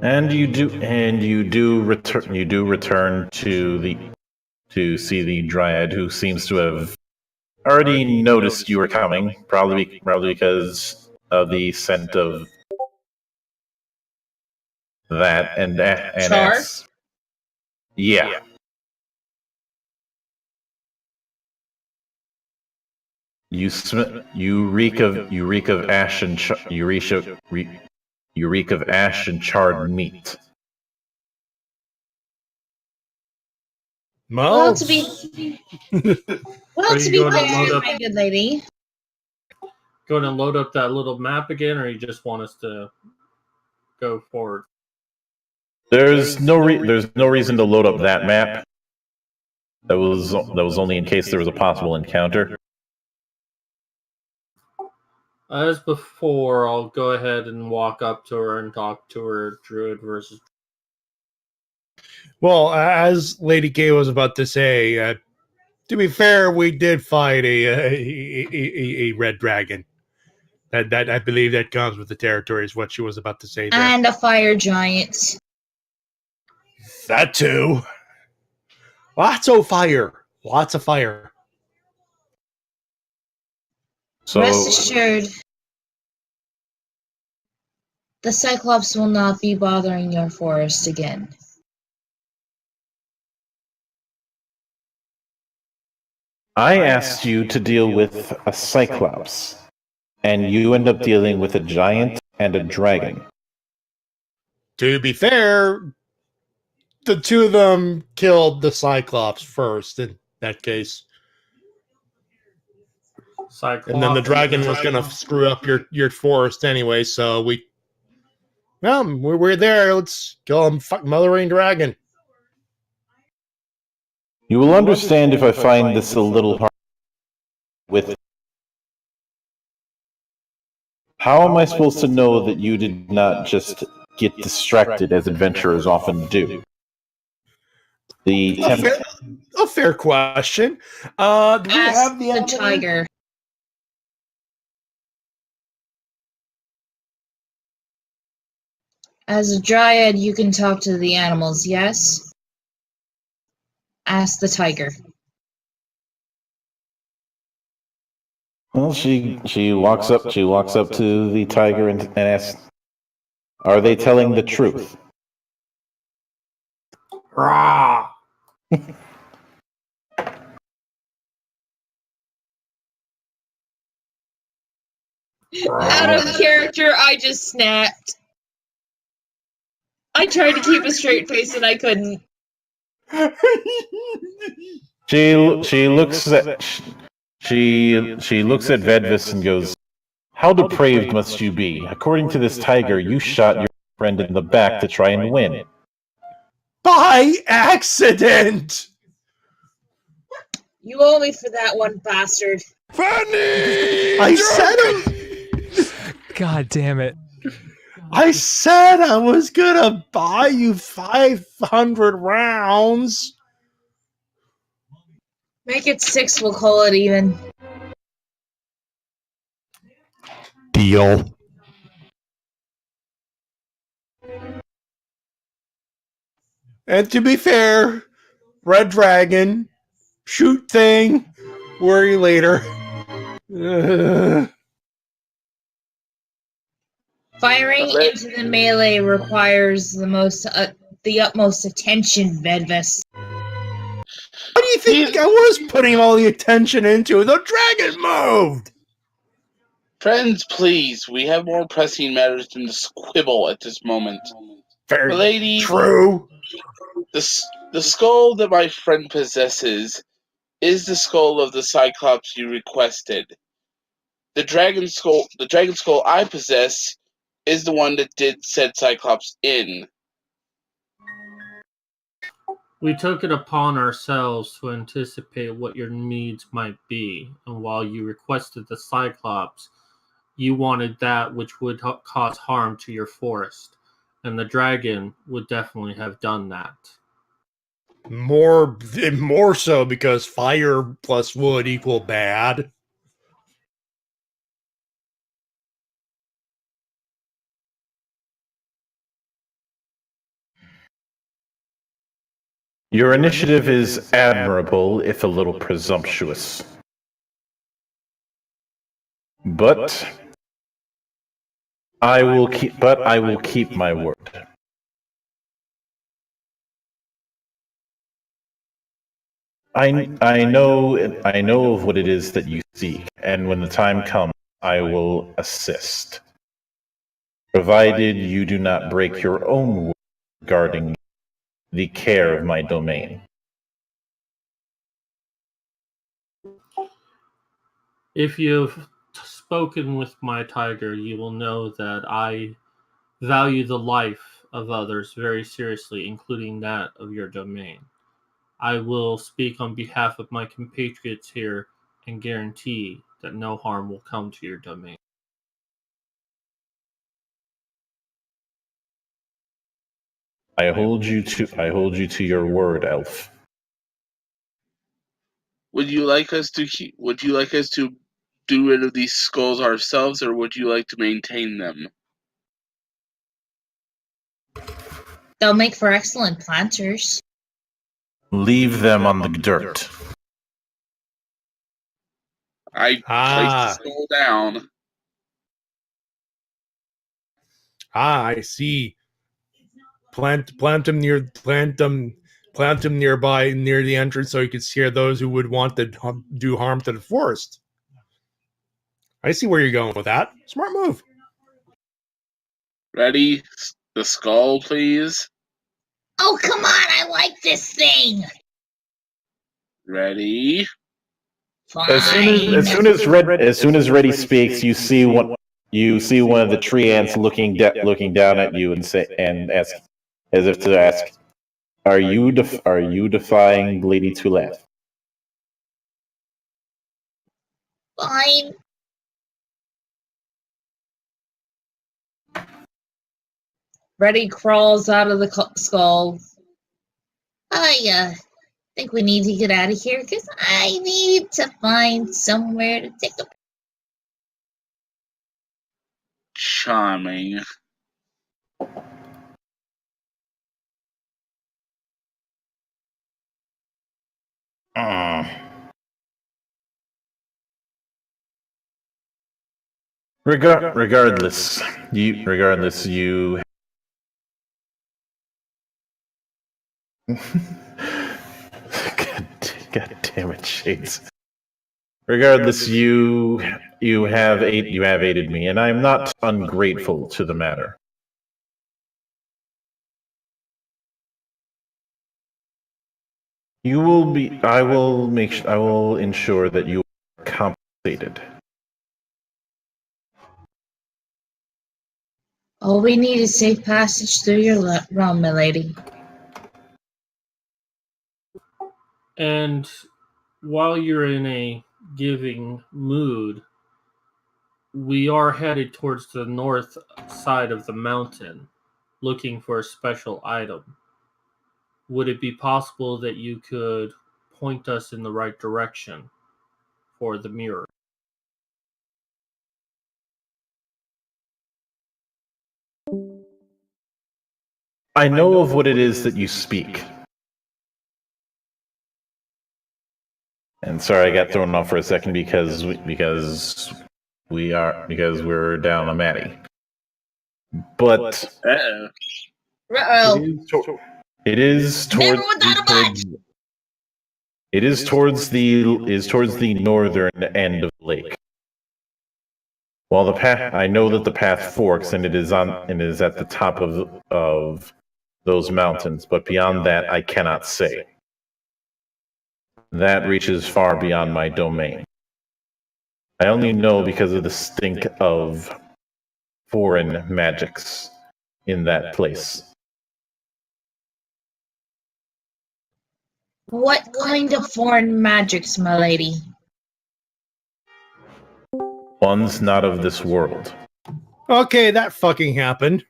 And you do return to see the Dryad, who seems to have already noticed you were coming, probably because of the scent of that and Char? asks. Yeah. You reek of ash and you reek of ash and charred meat. Well, to Are be you going to load fair, up? my good lady. Going to load up that little map again, or you just want us to go forward? There's no reason to load up that map. That was only in case there was a possible encounter. As before, I'll go ahead and walk up to her and talk to her. Druid versus. Well, as Lady Gay was about to say, to be fair, we did fight a red dragon. That I believe that comes with the territory is what she was about to say there. And a fire giant. That too. Lots of fire. Lots of fire. So Rest assured, the Cyclops will not be bothering your forest again. I asked you to deal with a Cyclops, and you end up dealing with a giant and a dragon. To be fair, the two of them killed the Cyclops first in that case. Cyclops. And then the dragon was going to screw up your forest anyway, so we're there. Let's kill him, fuck mothering dragon. You will understand if I find this a little hard with. How am I supposed to know that you did not just get distracted as adventurers often do? A fair question. Do we Ask have the tiger. As a dryad, you can talk to the animals, yes? Ask the tiger. Well, she walks up to the tiger and asks, "Are they telling the truth?" Rah! Out of character, I just snapped. I tried to keep a straight face and I couldn't. She looks at Vedvis and goes, "How depraved must you be? According to this tiger, you shot your friend in the back to try and win." By accident! You owe me for that one, bastard. I said it! God damn it. I said I was gonna buy you 500 rounds! Make it 6, we'll call it even. Deal. And to be fair, Red Dragon, shoot thing, worry later. Firing into the melee requires the utmost attention, Vedvis. What do you think I was putting all the attention into? The dragon moved! Friends, please, we have more pressing matters than this quibble at this moment. Very Lady, true. the skull that my friend possesses is the skull of the Cyclops you requested. The dragon skull I possess is the one that did said Cyclops in. We took it upon ourselves to anticipate what your needs might be, and while you requested the Cyclops, you wanted that which would cause harm to your forest, and the dragon would definitely have done that. More so because fire plus wood equal bad. Your initiative is admirable, if a little presumptuous. But I will keep my word. I know of what it is that you seek, and when the time comes, I will assist. Provided you do not break your own word regarding the care of my domain. If you've spoken with my tiger, you will know that I value the life of others very seriously, including that of your domain. I will speak on behalf of my compatriots here and guarantee that no harm will come to your domain. I hold you to your word, elf. Would you like us to do rid of these skulls ourselves, or would you like to maintain them? They'll make for excellent planters. Leave them on the dirt. I place the skull down. I see. Plant them nearby near the entrance so you can scare those who would want to do harm to the forest. I see where you're going with that. Smart move. Ready? The skull, please. Oh, come on, I like this thing! Ready? Fine. As soon as Reddy speaks, you see one of the tree ants looking down at you and ask, as if to ask, "Are you defying Lady Tuleth?" Fine. Reddy crawls out of the skull. I think we need to get out of here because I need to find somewhere to take a. Charming. Regardless, you. God damn it, Shades. Regardless, you have aided me, and I'm not ungrateful to the matter. You will be. I will ensure that you are compensated. All we need is safe passage through your realm, milady. And while you're in a giving mood, we are headed towards the north side of the mountain, looking for a special item. Would it be possible that you could point us in the right direction for the mirror? I know of what it is that you speak. And sorry, I got thrown off for a second because we're down a Maddie. But Uh-oh. it is towards the northern end of the lake. While the path, I know that the path forks and it is at the top of those mountains, but beyond that I cannot say. That reaches far beyond my domain. I only know because of the stink of foreign magics in that place. What kind of foreign magics, my lady? One's not of this world. Okay, that fucking happened.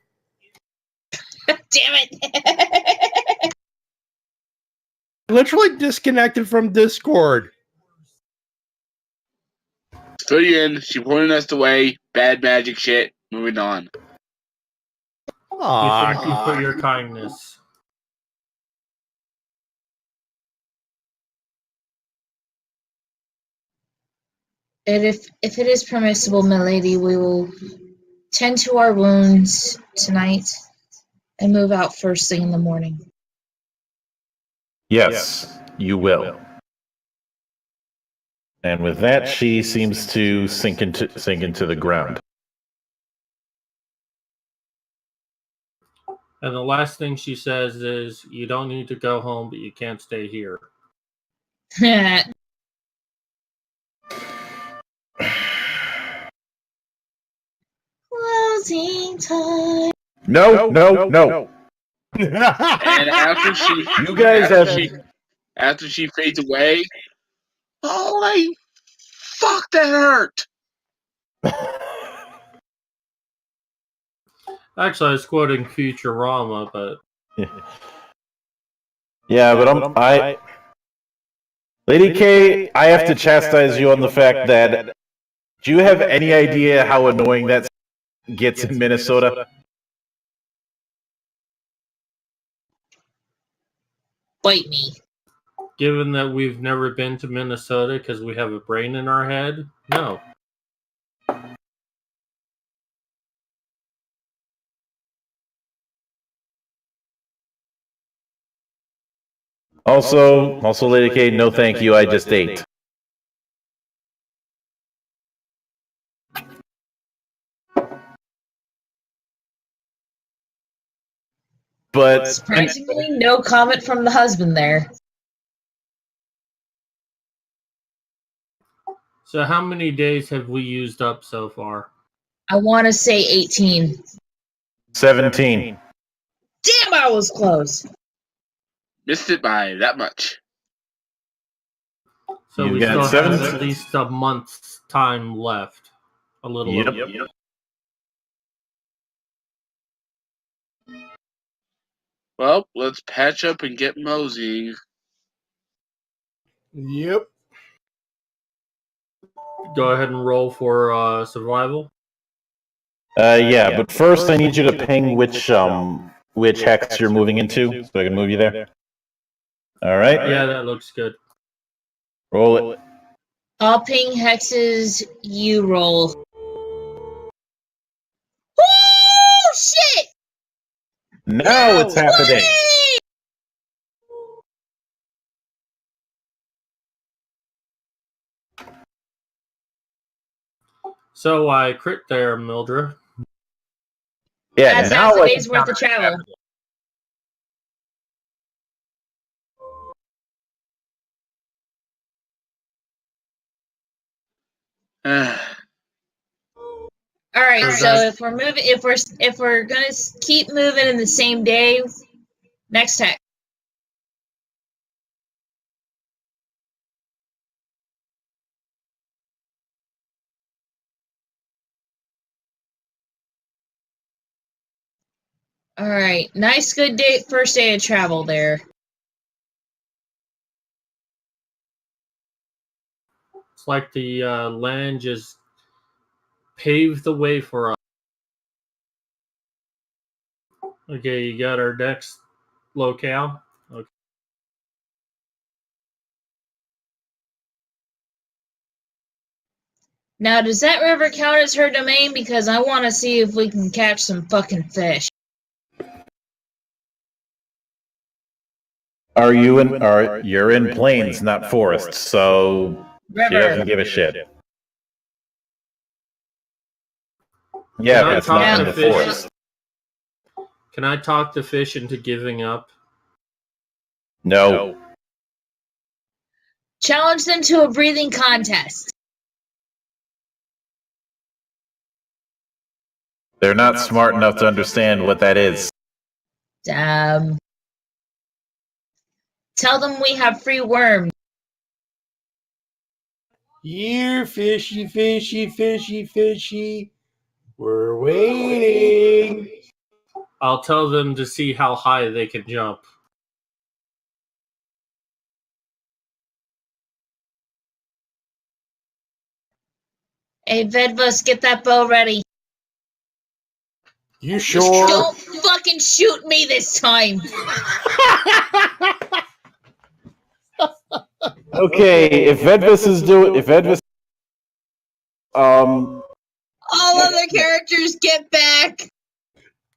Damn it! Literally disconnected from Discord. Fill you in. She pointed us the way. Bad magic shit. Moving on. Thank you for your kindness. And if it is permissible, milady, we will tend to our wounds tonight and move out first thing in the morning. Yes, you will. And with that, she seems to sink into the ground. And the last thing she says is, you don't need to go home, but you can't stay here. Closing time. No. And after she, after she fades away, holy fuck, that hurt. Actually, I was quoting Futurama, but yeah, but Lady K, I have to chastise you on the fact that. Do you have any idea how annoying that gets in Minnesota? Bite me. given that we've never been to Minnesota because we have a brain in our head, no. Also, Lady K, no thank you, I just ate. But surprisingly, no comment from the husband there. So how many days have we used up so far? I want to say 18. 17. Damn, I was close. Missed it by that much. So You we got still have 7? at least a month's time left. A little Yep. over. Well, let's patch up and get moseying. Yep. Go ahead and roll for survival. Yeah, but first I need you to ping which hex you're moving into, so I can move you there. All right. Yeah, that looks good. Roll it. I'll ping hexes, you roll. Oh, shit! Now it's happening. So I crit there, Mildred. Yeah, That's now half a I day's can worth of travel. All right, So so that- if we're gonna keep moving in the same day, next tech. All right, nice, good day, first day of travel there. It's like the land just paved the way for us. Okay, you got our next locale. Okay. Now, does that river count as her domain? Because I want to see if we can catch some fucking fish. You're in plains, not forests, so she doesn't River. give a shit. Yeah, but it's not in the forest. Can I talk the fish into giving up? No. Challenge them to a breathing contest. They're not smart enough to understand what that is. Tell them we have free worms. You fishy, fishy, fishy, fishy. We're waiting. I'll tell them to see how high they can jump. Hey, Vedvus, get that bow ready. You sure? Don't fucking shoot me this time. Okay, if Vedvis all other characters get back.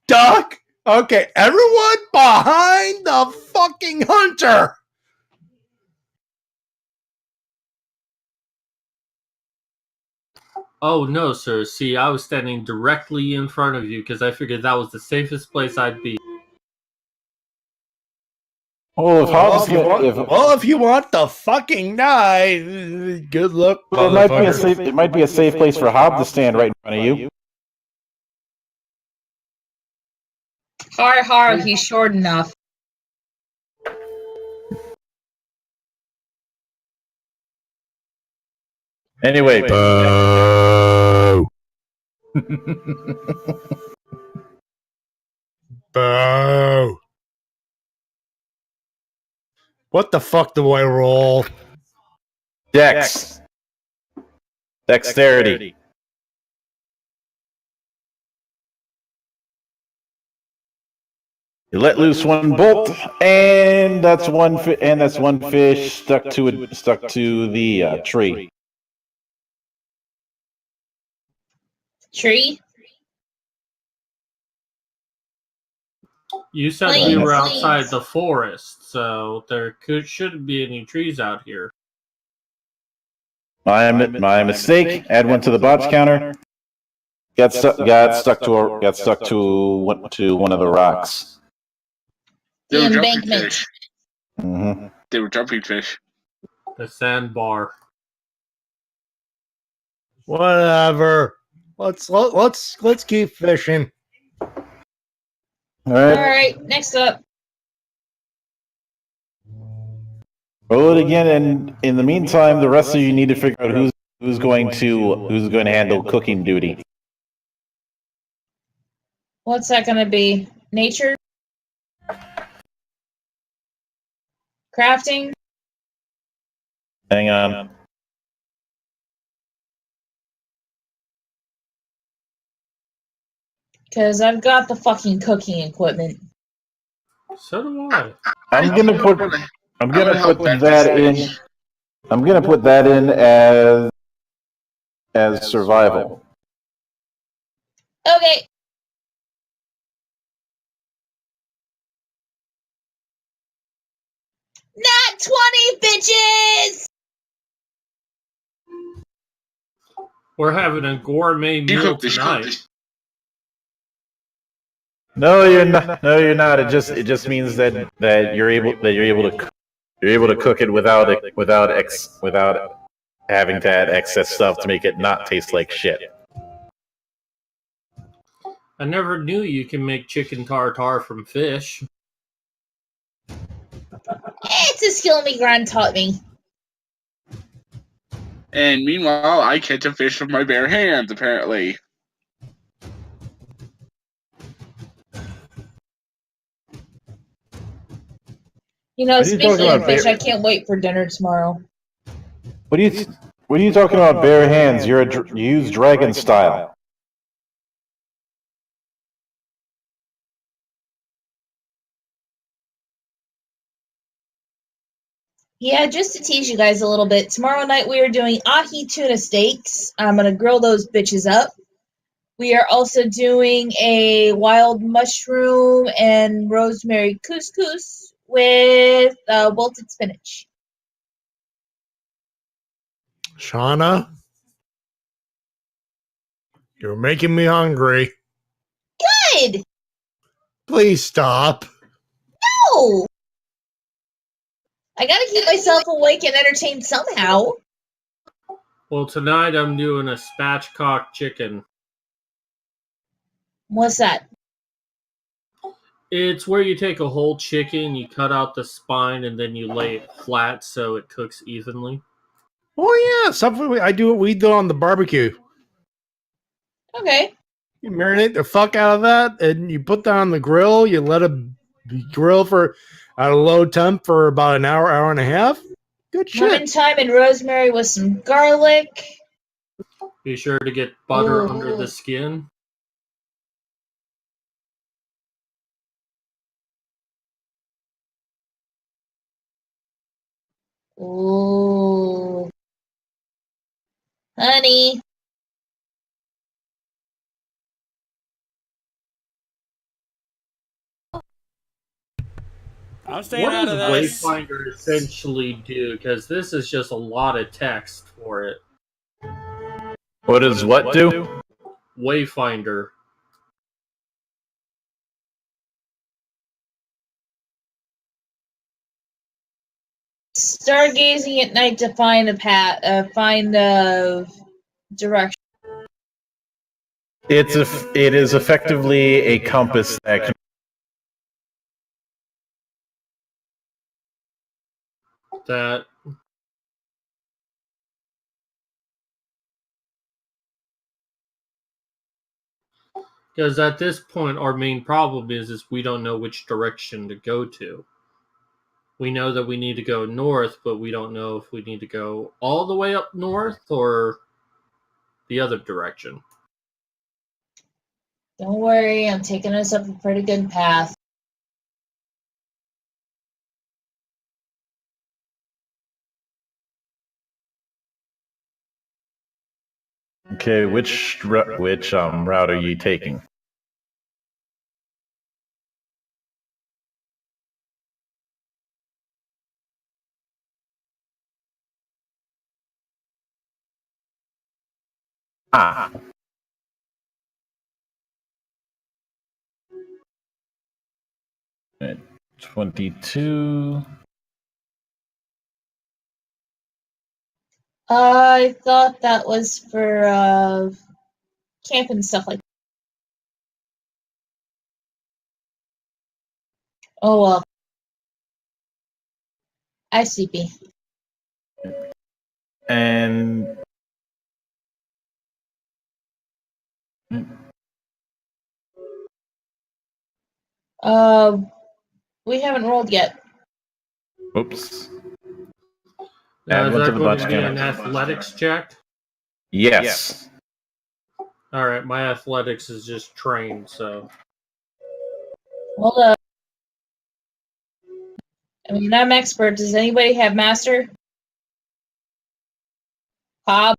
Duck. Okay, everyone behind the fucking hunter. Oh no, sir. See, I was standing directly in front of you because I figured that was the safest place I'd be. Oh, If you want to fucking die, good luck. It might be a safe place for Hob to stand right in front of you. Har har, he's short enough. Anyway. Boo. Boo. What the fuck do I roll? Dex. Dexterity. You let loose one bolt, and that's one fish stuck to the tree. Tree? You said we were outside the forest, so there shouldn't be any trees out here. My mistake. Add one to the botch counter. Got stuck to one of the rocks. The embankment. Mm-hmm. They were jumping fish. The sandbar. Whatever. Let's keep fishing. All right. Alright, next up. Roll it again, and in the meantime, the rest of you need to figure out who's going to handle cooking duty. What's that gonna be? Nature? Crafting? Hang on. Because I've got the fucking cooking equipment. So do I. I'm gonna put that in. I'm gonna put that in as survival. Okay. Not 20, bitches! We're having a gourmet You meal cooked this. tonight. No, you're not. No, you're not. It just means that you're able to cook it without having to add excess stuff to make it not taste like shit. I never knew you can make chicken tartare from fish. It's a skill me grand taught me. And meanwhile, I catch a fish with my bare hands, apparently. You know, What are you speaking talking of about, fish, bear? I can't wait for dinner tomorrow. What are you talking about? Bare hands? You use dragon style. Yeah, just to tease you guys a little bit, tomorrow night we are doing ahi tuna steaks. I'm going to grill those bitches up. We are also doing a wild mushroom and rosemary couscous with wilted spinach. Shauna, you're making me hungry. Good! Please stop. No! I gotta keep myself awake and entertained somehow. Well, tonight I'm doing a spatchcock chicken. What's that? It's where you take a whole chicken, you cut out the spine, and then you lay it flat so it cooks evenly. Oh yeah, something we do on the barbecue. Okay. You marinate the fuck out of that, and you put that on the grill. You let it grill for at a low temp for about an hour, hour and a half. Good shit. Lemon, thyme, and rosemary with some garlic. Be sure to get butter Ooh. under the skin. Ooh. Honey. I'm staying What out does of this. Wayfinder essentially do? Because this is just a lot of text for it. What does what do? Wayfinder. Stargazing at night to find a find a direction. It is effectively a compass that can. That because at this point our main problem is we don't know which direction to go to. We know that we need to go north, but we don't know if we need to go all the way up north or the other direction. Don't worry, I'm taking us up a pretty good path. Okay, which route are you taking? Ah. 22. I thought that was for camp and stuff like that. Oh well. I sleepy. And We haven't rolled yet. oops. Now, Add is one to that the going to bunch be count. an athletics check? Yes. All right, my athletics is just trained, so Hold up. I mean, I'm expert. Does anybody have master? Pop.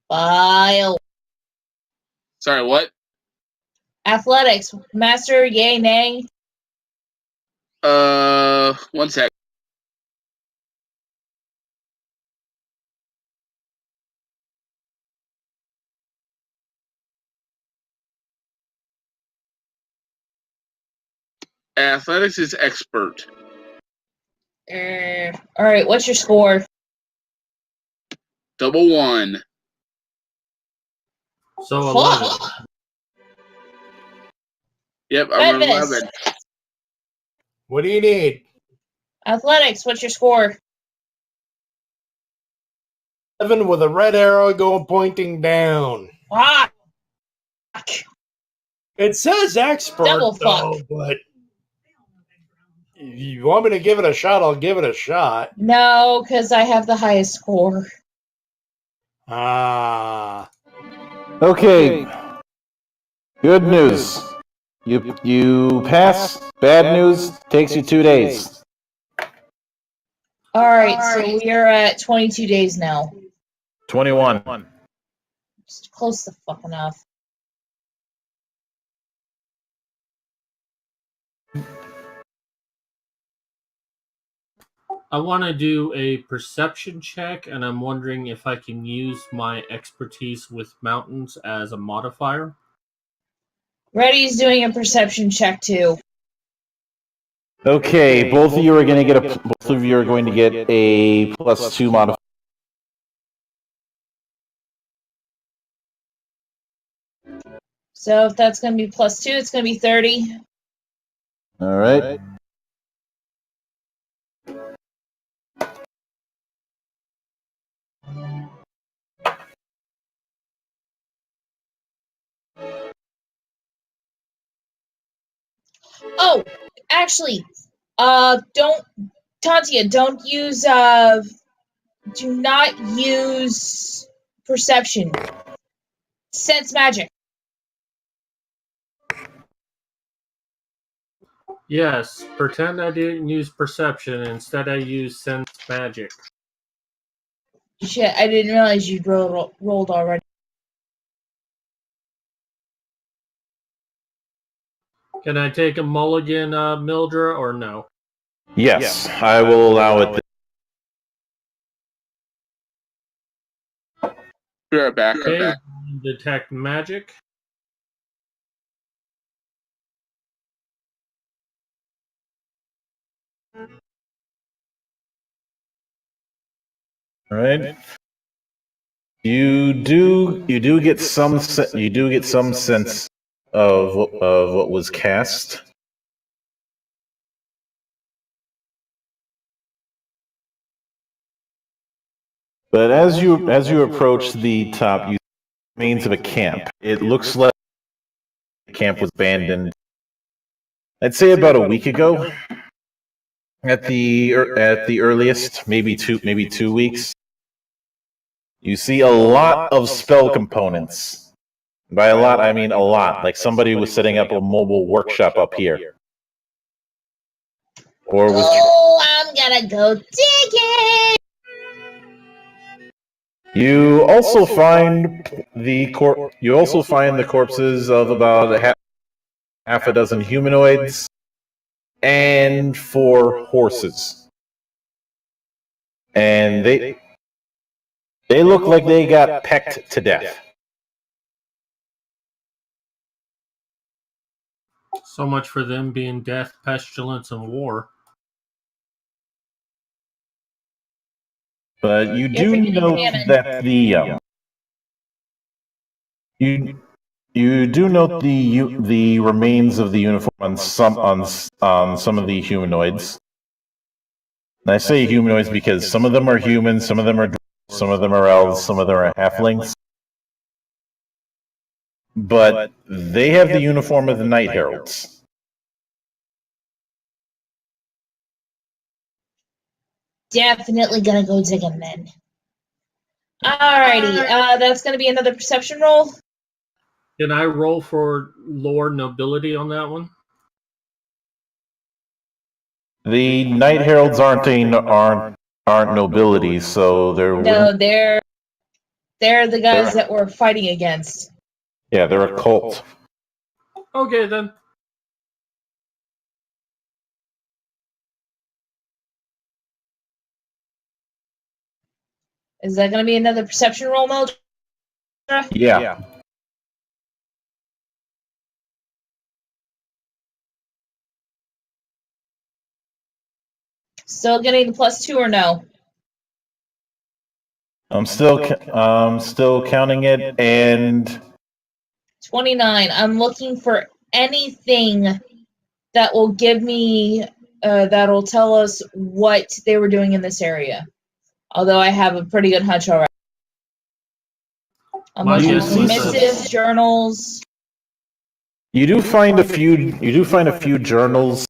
File. Sorry, what? Athletics. Master, yay, nay. 1 sec. Athletics is expert. Alright, what's your score? Double 1. So 11. Fuck. Yep, I'm Madness. 11. What do you need? Athletics, what's your score? 7 with a red arrow going pointing down. Fuck. It says expert, Double though, fuck. but you want me to give it a shot, I'll give it a shot. No, because I have the highest score. Ah. Okay. Good news. You pass. Bad news takes you 2 days. Alright, so we are at 22 days now. 21. Just close the fuck enough. I want to do a perception check, and I'm wondering if I can use my expertise with mountains as a modifier. Reddy's doing a perception check too. Okay, both of you are going to get a +2 modifier. So if that's going to be +2, it's going to be 30. All right. Oh, actually, Tantia, do not use perception. Sense magic. Yes, pretend I didn't use perception. Instead, I used sense magic. Shit, I didn't realize you'd rolled already. Can I take a mulligan, Mildra, or no? Yes, I will allow it. Be right back. Okay, detect magic. All right. You do get some sense of what was cast. But as you approach the top, you see the remains of a camp. It looks like the camp was abandoned, I'd say about a week ago. At the earliest, maybe 2 weeks. You see a lot of spell components. By a lot, I mean a lot. Like somebody was setting up a mobile workshop up here. Or was. Oh, I'm gonna go digging! You also find the corpses of about half a dozen humanoids and 4 horses. And they look like they got pecked to death. So much for them being death, pestilence, and war. But you do note that you do note the remains of the uniform on some of the humanoids. And I say humanoids because some of them are humans, some of them are dwarves, some of them are elves, some of them are halflings. But they have the uniform of the Night Heralds. Definitely gonna go digging then. Alrighty, that's gonna be another perception roll. Can I roll for lore nobility on that one? The Night Heralds aren't nobility, so they're No, they're the guys that we're fighting against. yeah, they're a cult. Okay, then. Is that going to be another perception roll, Mildred? Yeah. Still getting the +2 or no? I'm still counting it, and 29. I'm looking for anything that will give me, that'll tell us what they were doing in this area. Although I have a pretty good hunch already. I'm looking for missives, journals. you do find a few journals.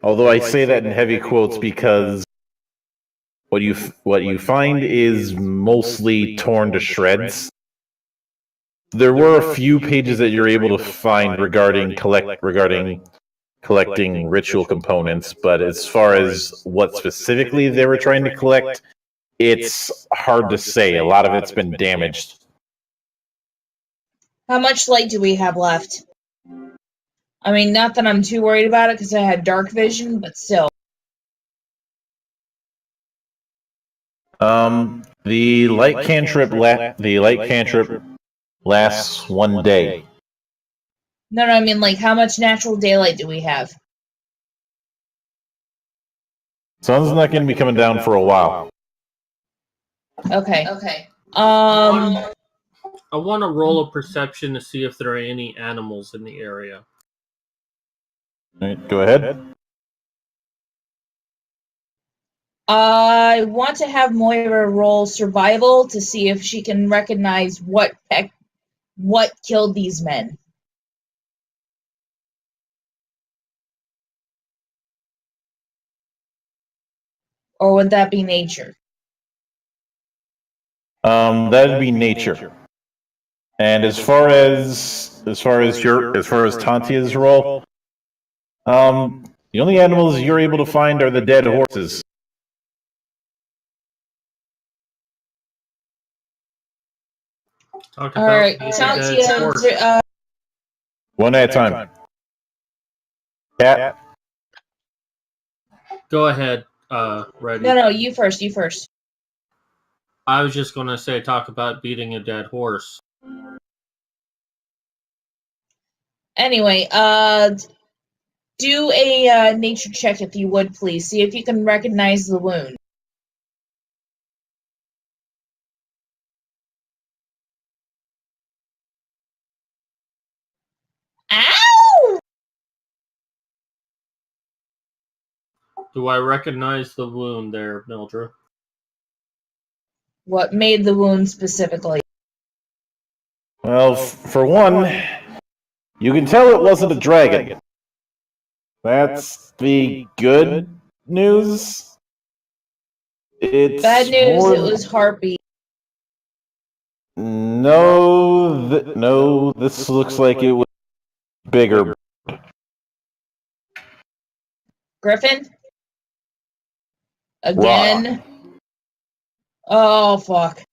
Although I say that in heavy quotes because what you find is mostly torn to shreds. There were a few pages that you're able to find regarding collecting ritual components, but as far as what specifically they were trying to collect, it's hard to say. A lot of it's been damaged. How much light do we have left? I mean, not that I'm too worried about it because I had dark vision, but still. The light cantrip lasts 1 day. No, I mean, like, how much natural daylight do we have? Sun's not going to be coming down for a while. Okay. I want to roll a perception to see if there are any animals in the area. All right, go ahead. I want to have Moira roll survival to see if she can recognize what killed these men. Or would that be nature? That'd be nature. And as far as Tantia's role, the only animals you're able to find are the dead horses. Talk All about right, the Tantia. dead horse. One at a time. Cat. Go ahead, Reddy. No, you first. I was just going to say, talk about beating a dead horse. Anyway, do a nature check if you would, please. See if you can recognize the wound. Ow! Do I recognize the wound there, Mildred? What made the wound specifically? Well, for one, you can tell it wasn't a dragon. That's the good news. It's Bad news, more... it was heartbeat. No, this looks like it was bigger. Griffin? Again? Oh, fuck.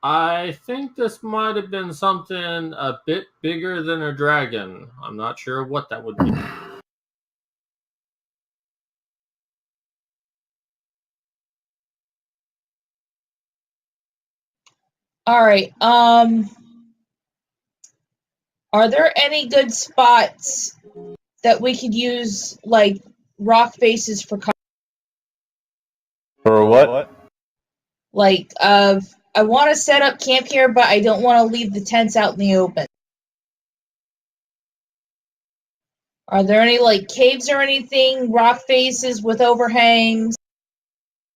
I think this might have been something a bit bigger than a dragon. I'm not sure what that would be. Alright, are there any good spots that we could use, like, rock faces for cover? For what? Like, I want to set up camp here, but I don't want to leave the tents out in the open. Are there any, like, caves or anything, rock faces with overhangs?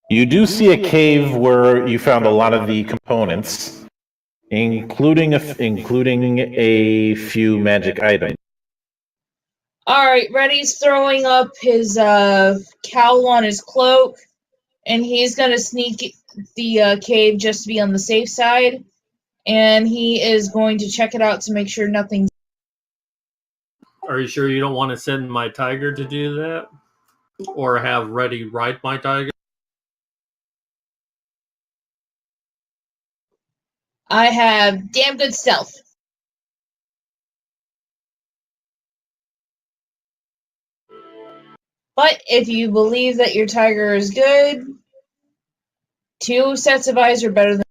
You do see a cave where you found a lot of the components, including a few magic items. Alright, Reddy's throwing up his cowl on his cloak. and he's going to sneak the cave just to be on the safe side, and he is going to check it out to make sure nothing's... Are you sure you don't want to send my tiger to do that? Or have Reddy ride my tiger? I have damn good stealth. But if you believe that your tiger is good, 2 sets of eyes are better than...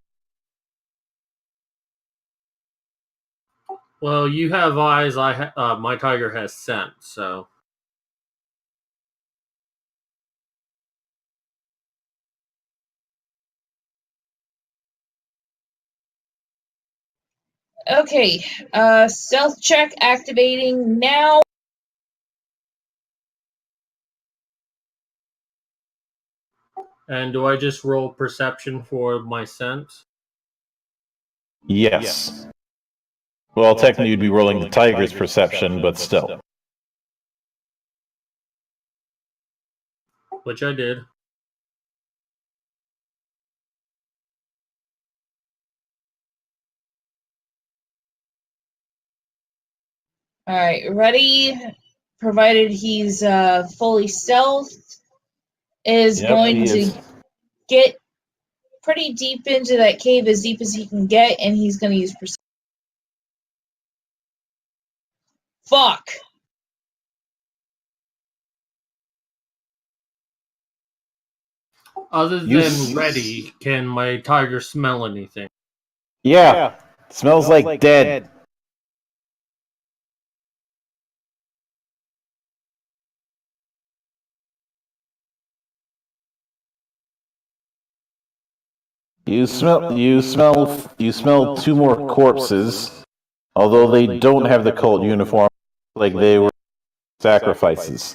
Well, you have eyes. My tiger has scent, so... Okay, stealth check activating now. And do I just roll perception for my scent? Yes. Well, technically you'd be rolling the tiger's perception, but still. Which I did. Alright, ready, provided he's fully stealthed, is going to get pretty deep into that cave, as deep as he can get, and he's going to use perception. Fuck! Other than Reddy, can my tiger smell anything? Yeah. Smells like dead. You smell 2 more corpses, although they don't have the cult uniform, like they were sacrifices,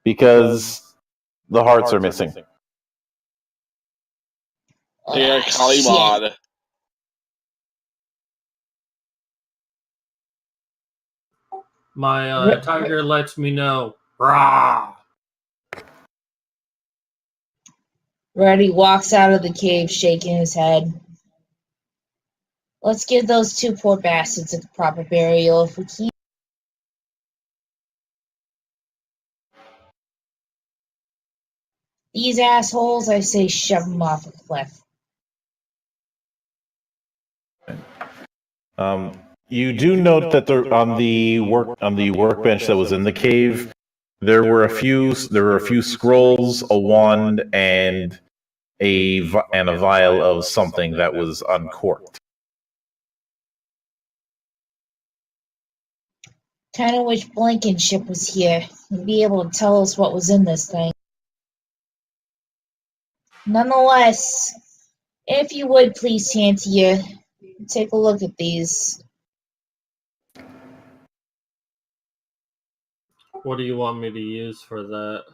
because the hearts are missing. They are Kalimad. My tiger lets me know. Rah! Reddy walks out of the cave shaking his head. Let's give those 2 poor bastards a proper burial if we can. These assholes, I say shove them off a cliff. You do note that on the workbench that was in the cave, there were a few scrolls, a wand, and a vial of something that was uncorked. Kind of wish Blankenship was here. He'd be able to tell us what was in this thing. Nonetheless, if you would please, Tantia, take a look at these. What do you want me to use for that?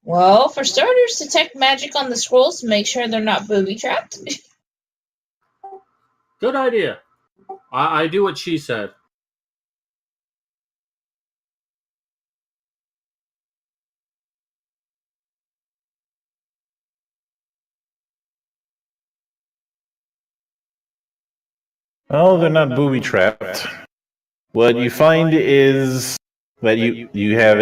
Well, for starters, detect magic on the scrolls to make sure they're not booby-trapped. Good idea. I do what she said. Oh, they're not booby trapped. What you find is that you have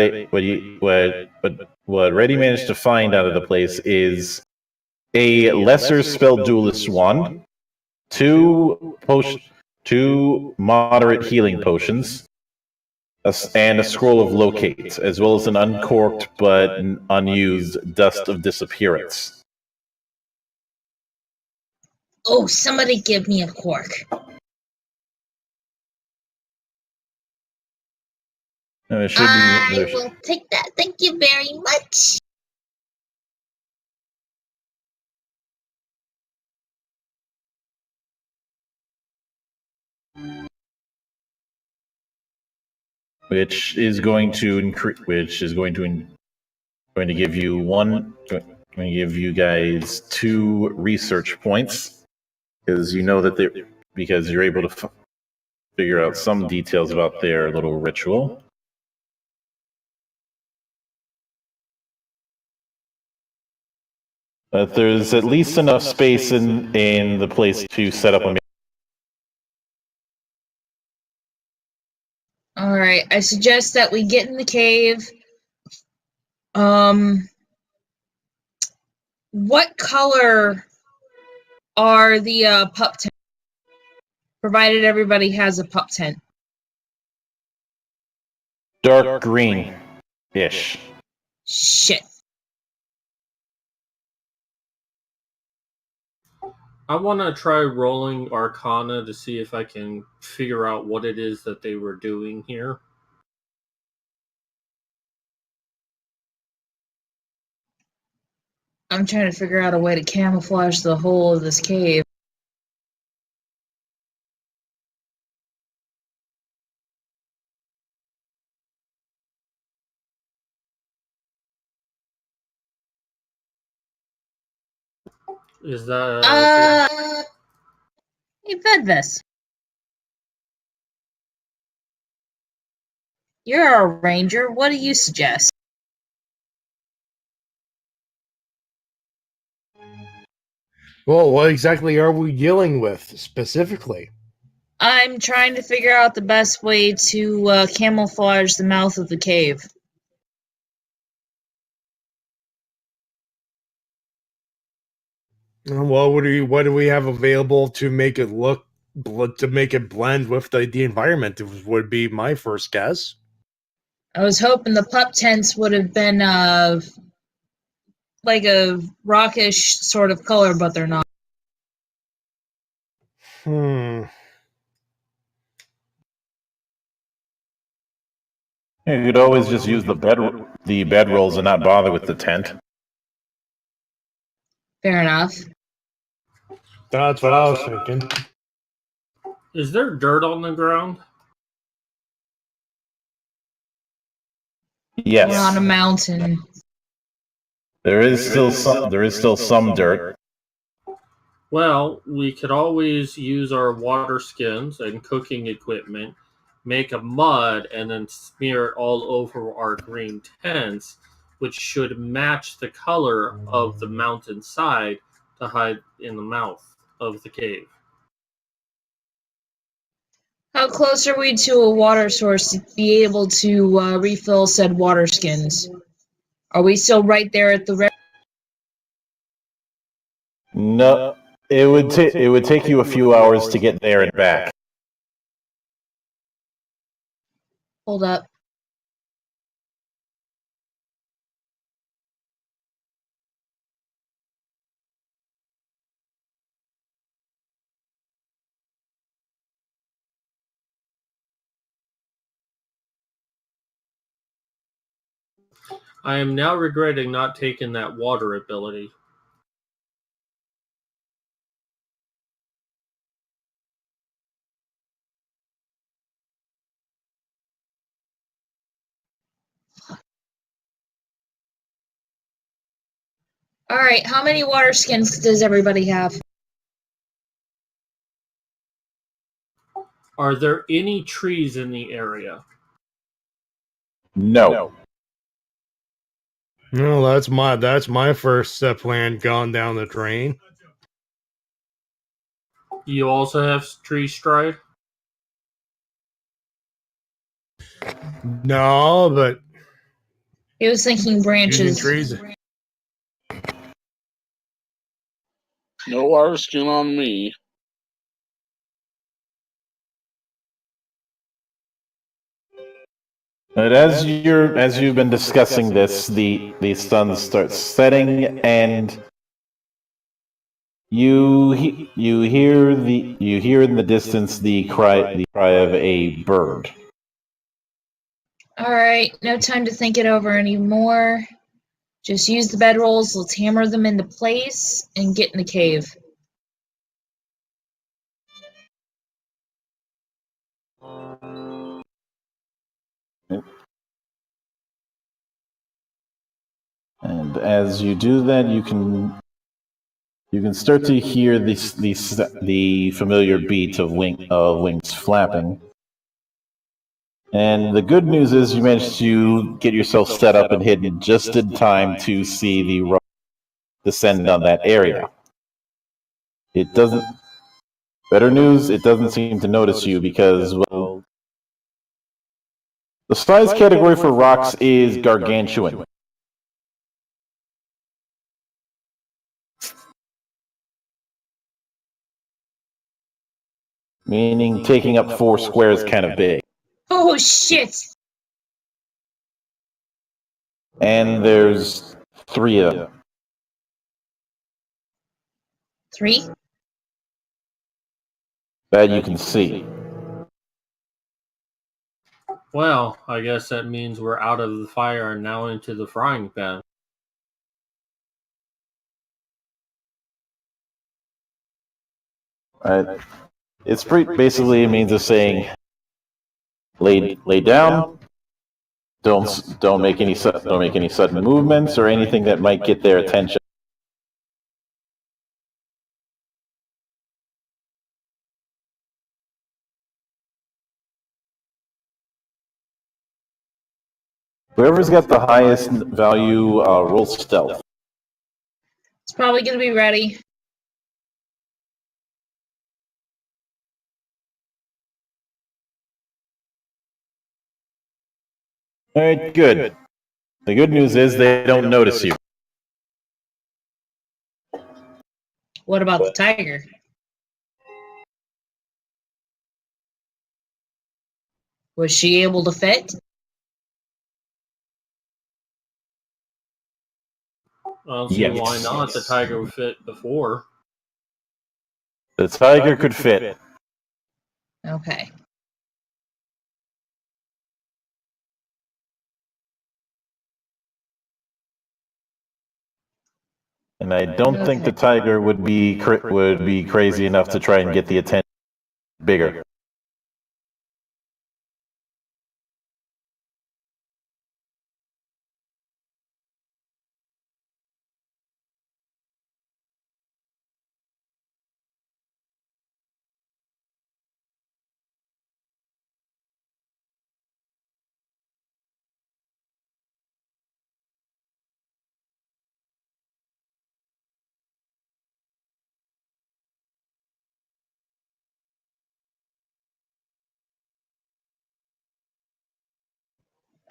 what Reddy managed to find out of the place is a lesser spell duelist wand, 2 moderate healing potions, and a scroll of locate, as well as an uncorked but unused dust of disappearance. Oh, somebody give me a cork. There should be, I will take that. Thank you very much. which is going to give you going to give you guys 2 research points, because you know that because you're able to figure out some details about their little ritual. But there's at least enough space in the place to set up a. Alright, I suggest that we get in the cave. What color are the pup tents? Provided everybody has a pup tent. Dark green-ish. Shit. I want to try rolling Arcana to see if I can figure out what it is that they were doing here. I'm trying to figure out a way to camouflage the whole of this cave. Is that... Hey, Vedvis. You're a ranger. What do you suggest? Well, what exactly are we dealing with specifically? I'm trying to figure out the best way to camouflage the mouth of the cave. Well, what do we have available to make it blend with the environment? Would be my first guess. I was hoping the pup tents would have been like a rockish sort of color, but they're not. You could always just use the bedrolls and not bother with the tent. Fair enough. That's what I was thinking. Is there dirt on the ground? Yes. We're on a mountain. There is still some dirt. Well, we could always use our water skins and cooking equipment, make a mud, and then smear it all over our green tents, which should match the color of the mountainside to hide in the mouth of the cave. How close are we to a water source to be able to refill said water skins? Are we still right there at the river? No, it would take you a few hours to get there and back. Hold up. I am now regretting not taking that water ability. Alright, how many water skins does everybody have? Are there any trees in the area? No. No, that's my first plan gone down the drain. You also have tree stride? No, but He was thinking branches. trees. No water skin on me. But as you've been discussing this, the sun starts setting, and you hear in the distance the cry of a bird. Alright, no time to think it over anymore. Just use the bedrolls, let's hammer them into place, and get in the cave. And as you do that, you can start to hear the familiar beat of wings flapping. And the good news is you managed to get yourself set up and hidden just in time to see descend on that area. It doesn't. Better news, it doesn't seem to notice you because, well, the size category for rocks is gargantuan. Meaning taking up 4 squares kind of big. Oh shit! And there's 3 of them. 3? That you can see. Well, I guess that means we're out of the fire and now into the frying pan. Right? It's basically a means of saying, lay down. Don't make any sudden movements or anything that might get their attention. Whoever's got the highest value, roll stealth. It's probably gonna be ready. All right, good. The good news is they don't notice you. What about the tiger? Was she able to fit? I don't see why not. The tiger would fit before. The tiger could fit. Okay. And I don't think the tiger would be crazy enough to try and get the attention bigger.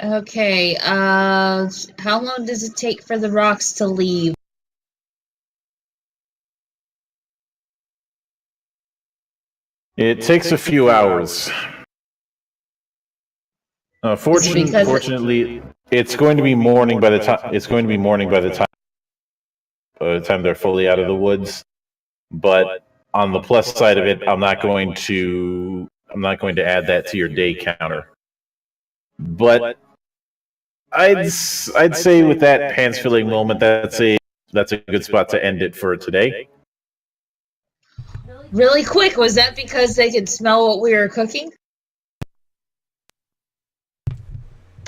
Okay, how long does it take for the rocks to leave? It takes a few hours. Fortunately, it's going to be morning by the time. It's going to be morning by the time they're fully out of the woods. But on the plus side of it, I'm not going to add that to your day counter. But I'd say with that pants filling moment, that's a good spot to end it for today. Really quick, was that because they could smell what we were cooking?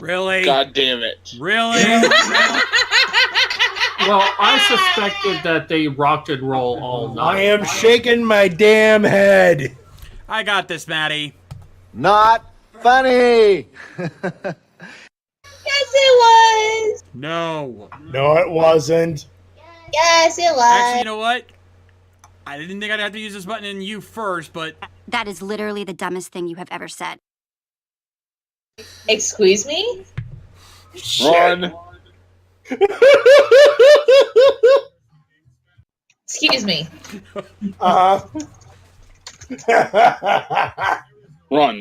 Really? God damn it. Really? Well, I suspected that they rocked and roll all night. I am shaking my damn head. I got this, Maddie. Not funny. Yes, it was. No. No, it wasn't. Yes, it was. Actually, you know what? I didn't think I'd have to use this button in you first, but... That is literally the dumbest thing you have ever said. Excuse me? Run. Excuse me. Run.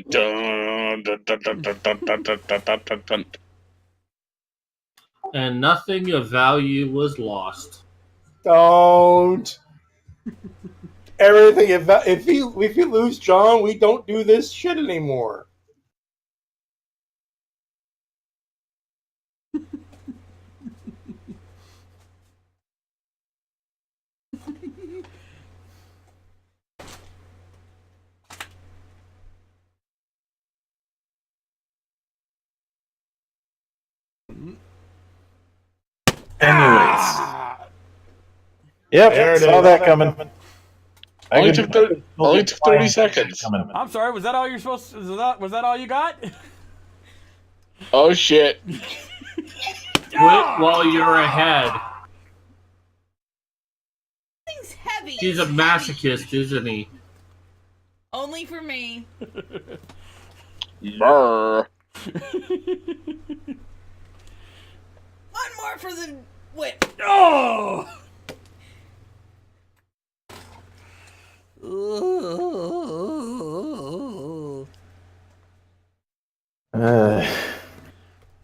Dun, dun, dun, dun, dun, dun, dun, dun, dun, dun, dun. And nothing of value was lost. Don't. Everything. If you lose John, we don't do this shit anymore. Anyways. Yep, saw that coming. Only took 30 seconds. I'm sorry, was that all you're supposed to... Was that all you got? Oh, shit. Quit while you're ahead. heavy. He's a masochist, isn't he? Only for me. Brr. One more for the whip. Oh!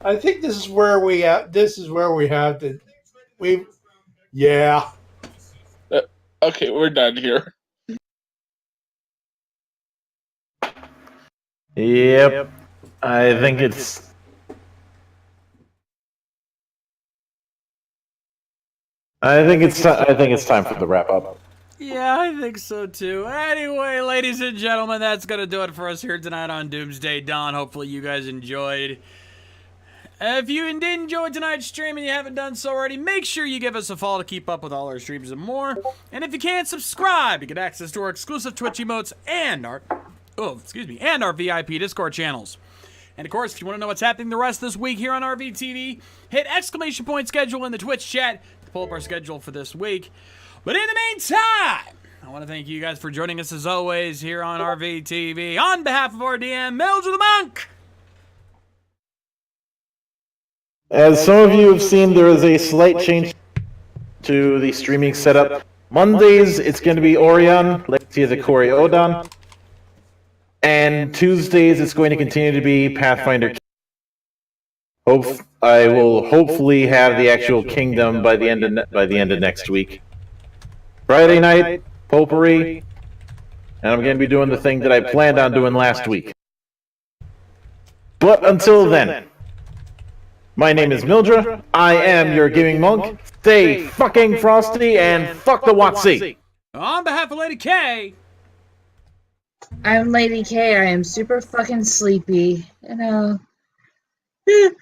I think this is where we have. This is where we have to. We. Yeah. Okay, we're done here. Yep. I think it's. I think it's time for the wrap up. Yeah, I think so too. Anyway, ladies and gentlemen, that's going to do it for us here tonight on Doomsday Dawn. Hopefully you guys enjoyed. If you did enjoy tonight's stream and you haven't done so already, make sure you give us a follow to keep up with all our streams and more. And if you can't subscribe, you get access to our exclusive Twitch emotes and our VIP Discord channels. And of course, if you want to know what's happening the rest of this week here on RVTV, hit ! schedule in the Twitch chat to pull up our schedule for this week. But in the meantime, I want to thank you guys for joining us as always here on RVTV. On behalf of our DM, Mildred the Monk. As some of you have seen, there is a slight change to the streaming setup. Mondays, it's going to be Orion, Legacy of the Kori Odan. And Tuesdays, it's going to continue to be Pathfinder. I will hopefully have the actual Kingdom by the end of next week. Friday night, Potpourri, and I'm going to be doing the thing that I planned on doing last week. But until then, my name is Mildra. I am your gaming monk. Stay fucking frosty and fuck the Watsy. On behalf of Lady K. I'm Lady K. I am super fucking sleepy. You know. And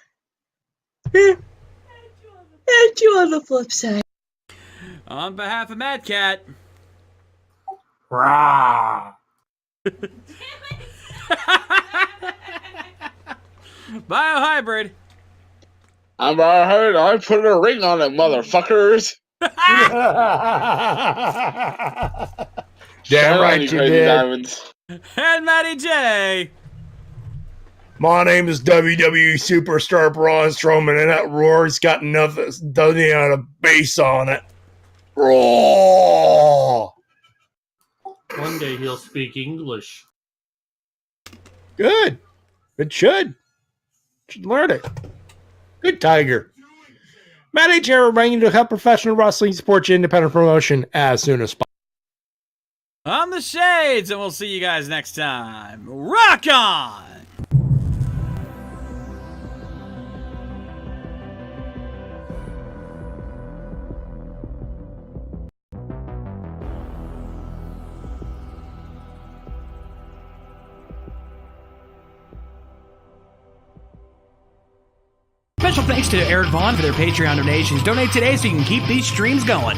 you on the flip side. On behalf of Mad Cat. Rah. Biohybrid. I heard I put a ring on it, motherfuckers. Damn right you did. Diamonds. And Matty J. My name is WWE Superstar Braun Strowman, and that roar's got nothing, doesn't even have a bass on it. Roar! One day he'll speak English. Good. It should. Should learn it. Good Tiger. Matt H. Arrow bringing you to help professional wrestling support your independent promotion as soon as possible. I'm the Shades, and we'll see you guys next time. Rock on! Special thanks to Eric Vaughn for their Patreon donations. Donate today so you can keep these streams going.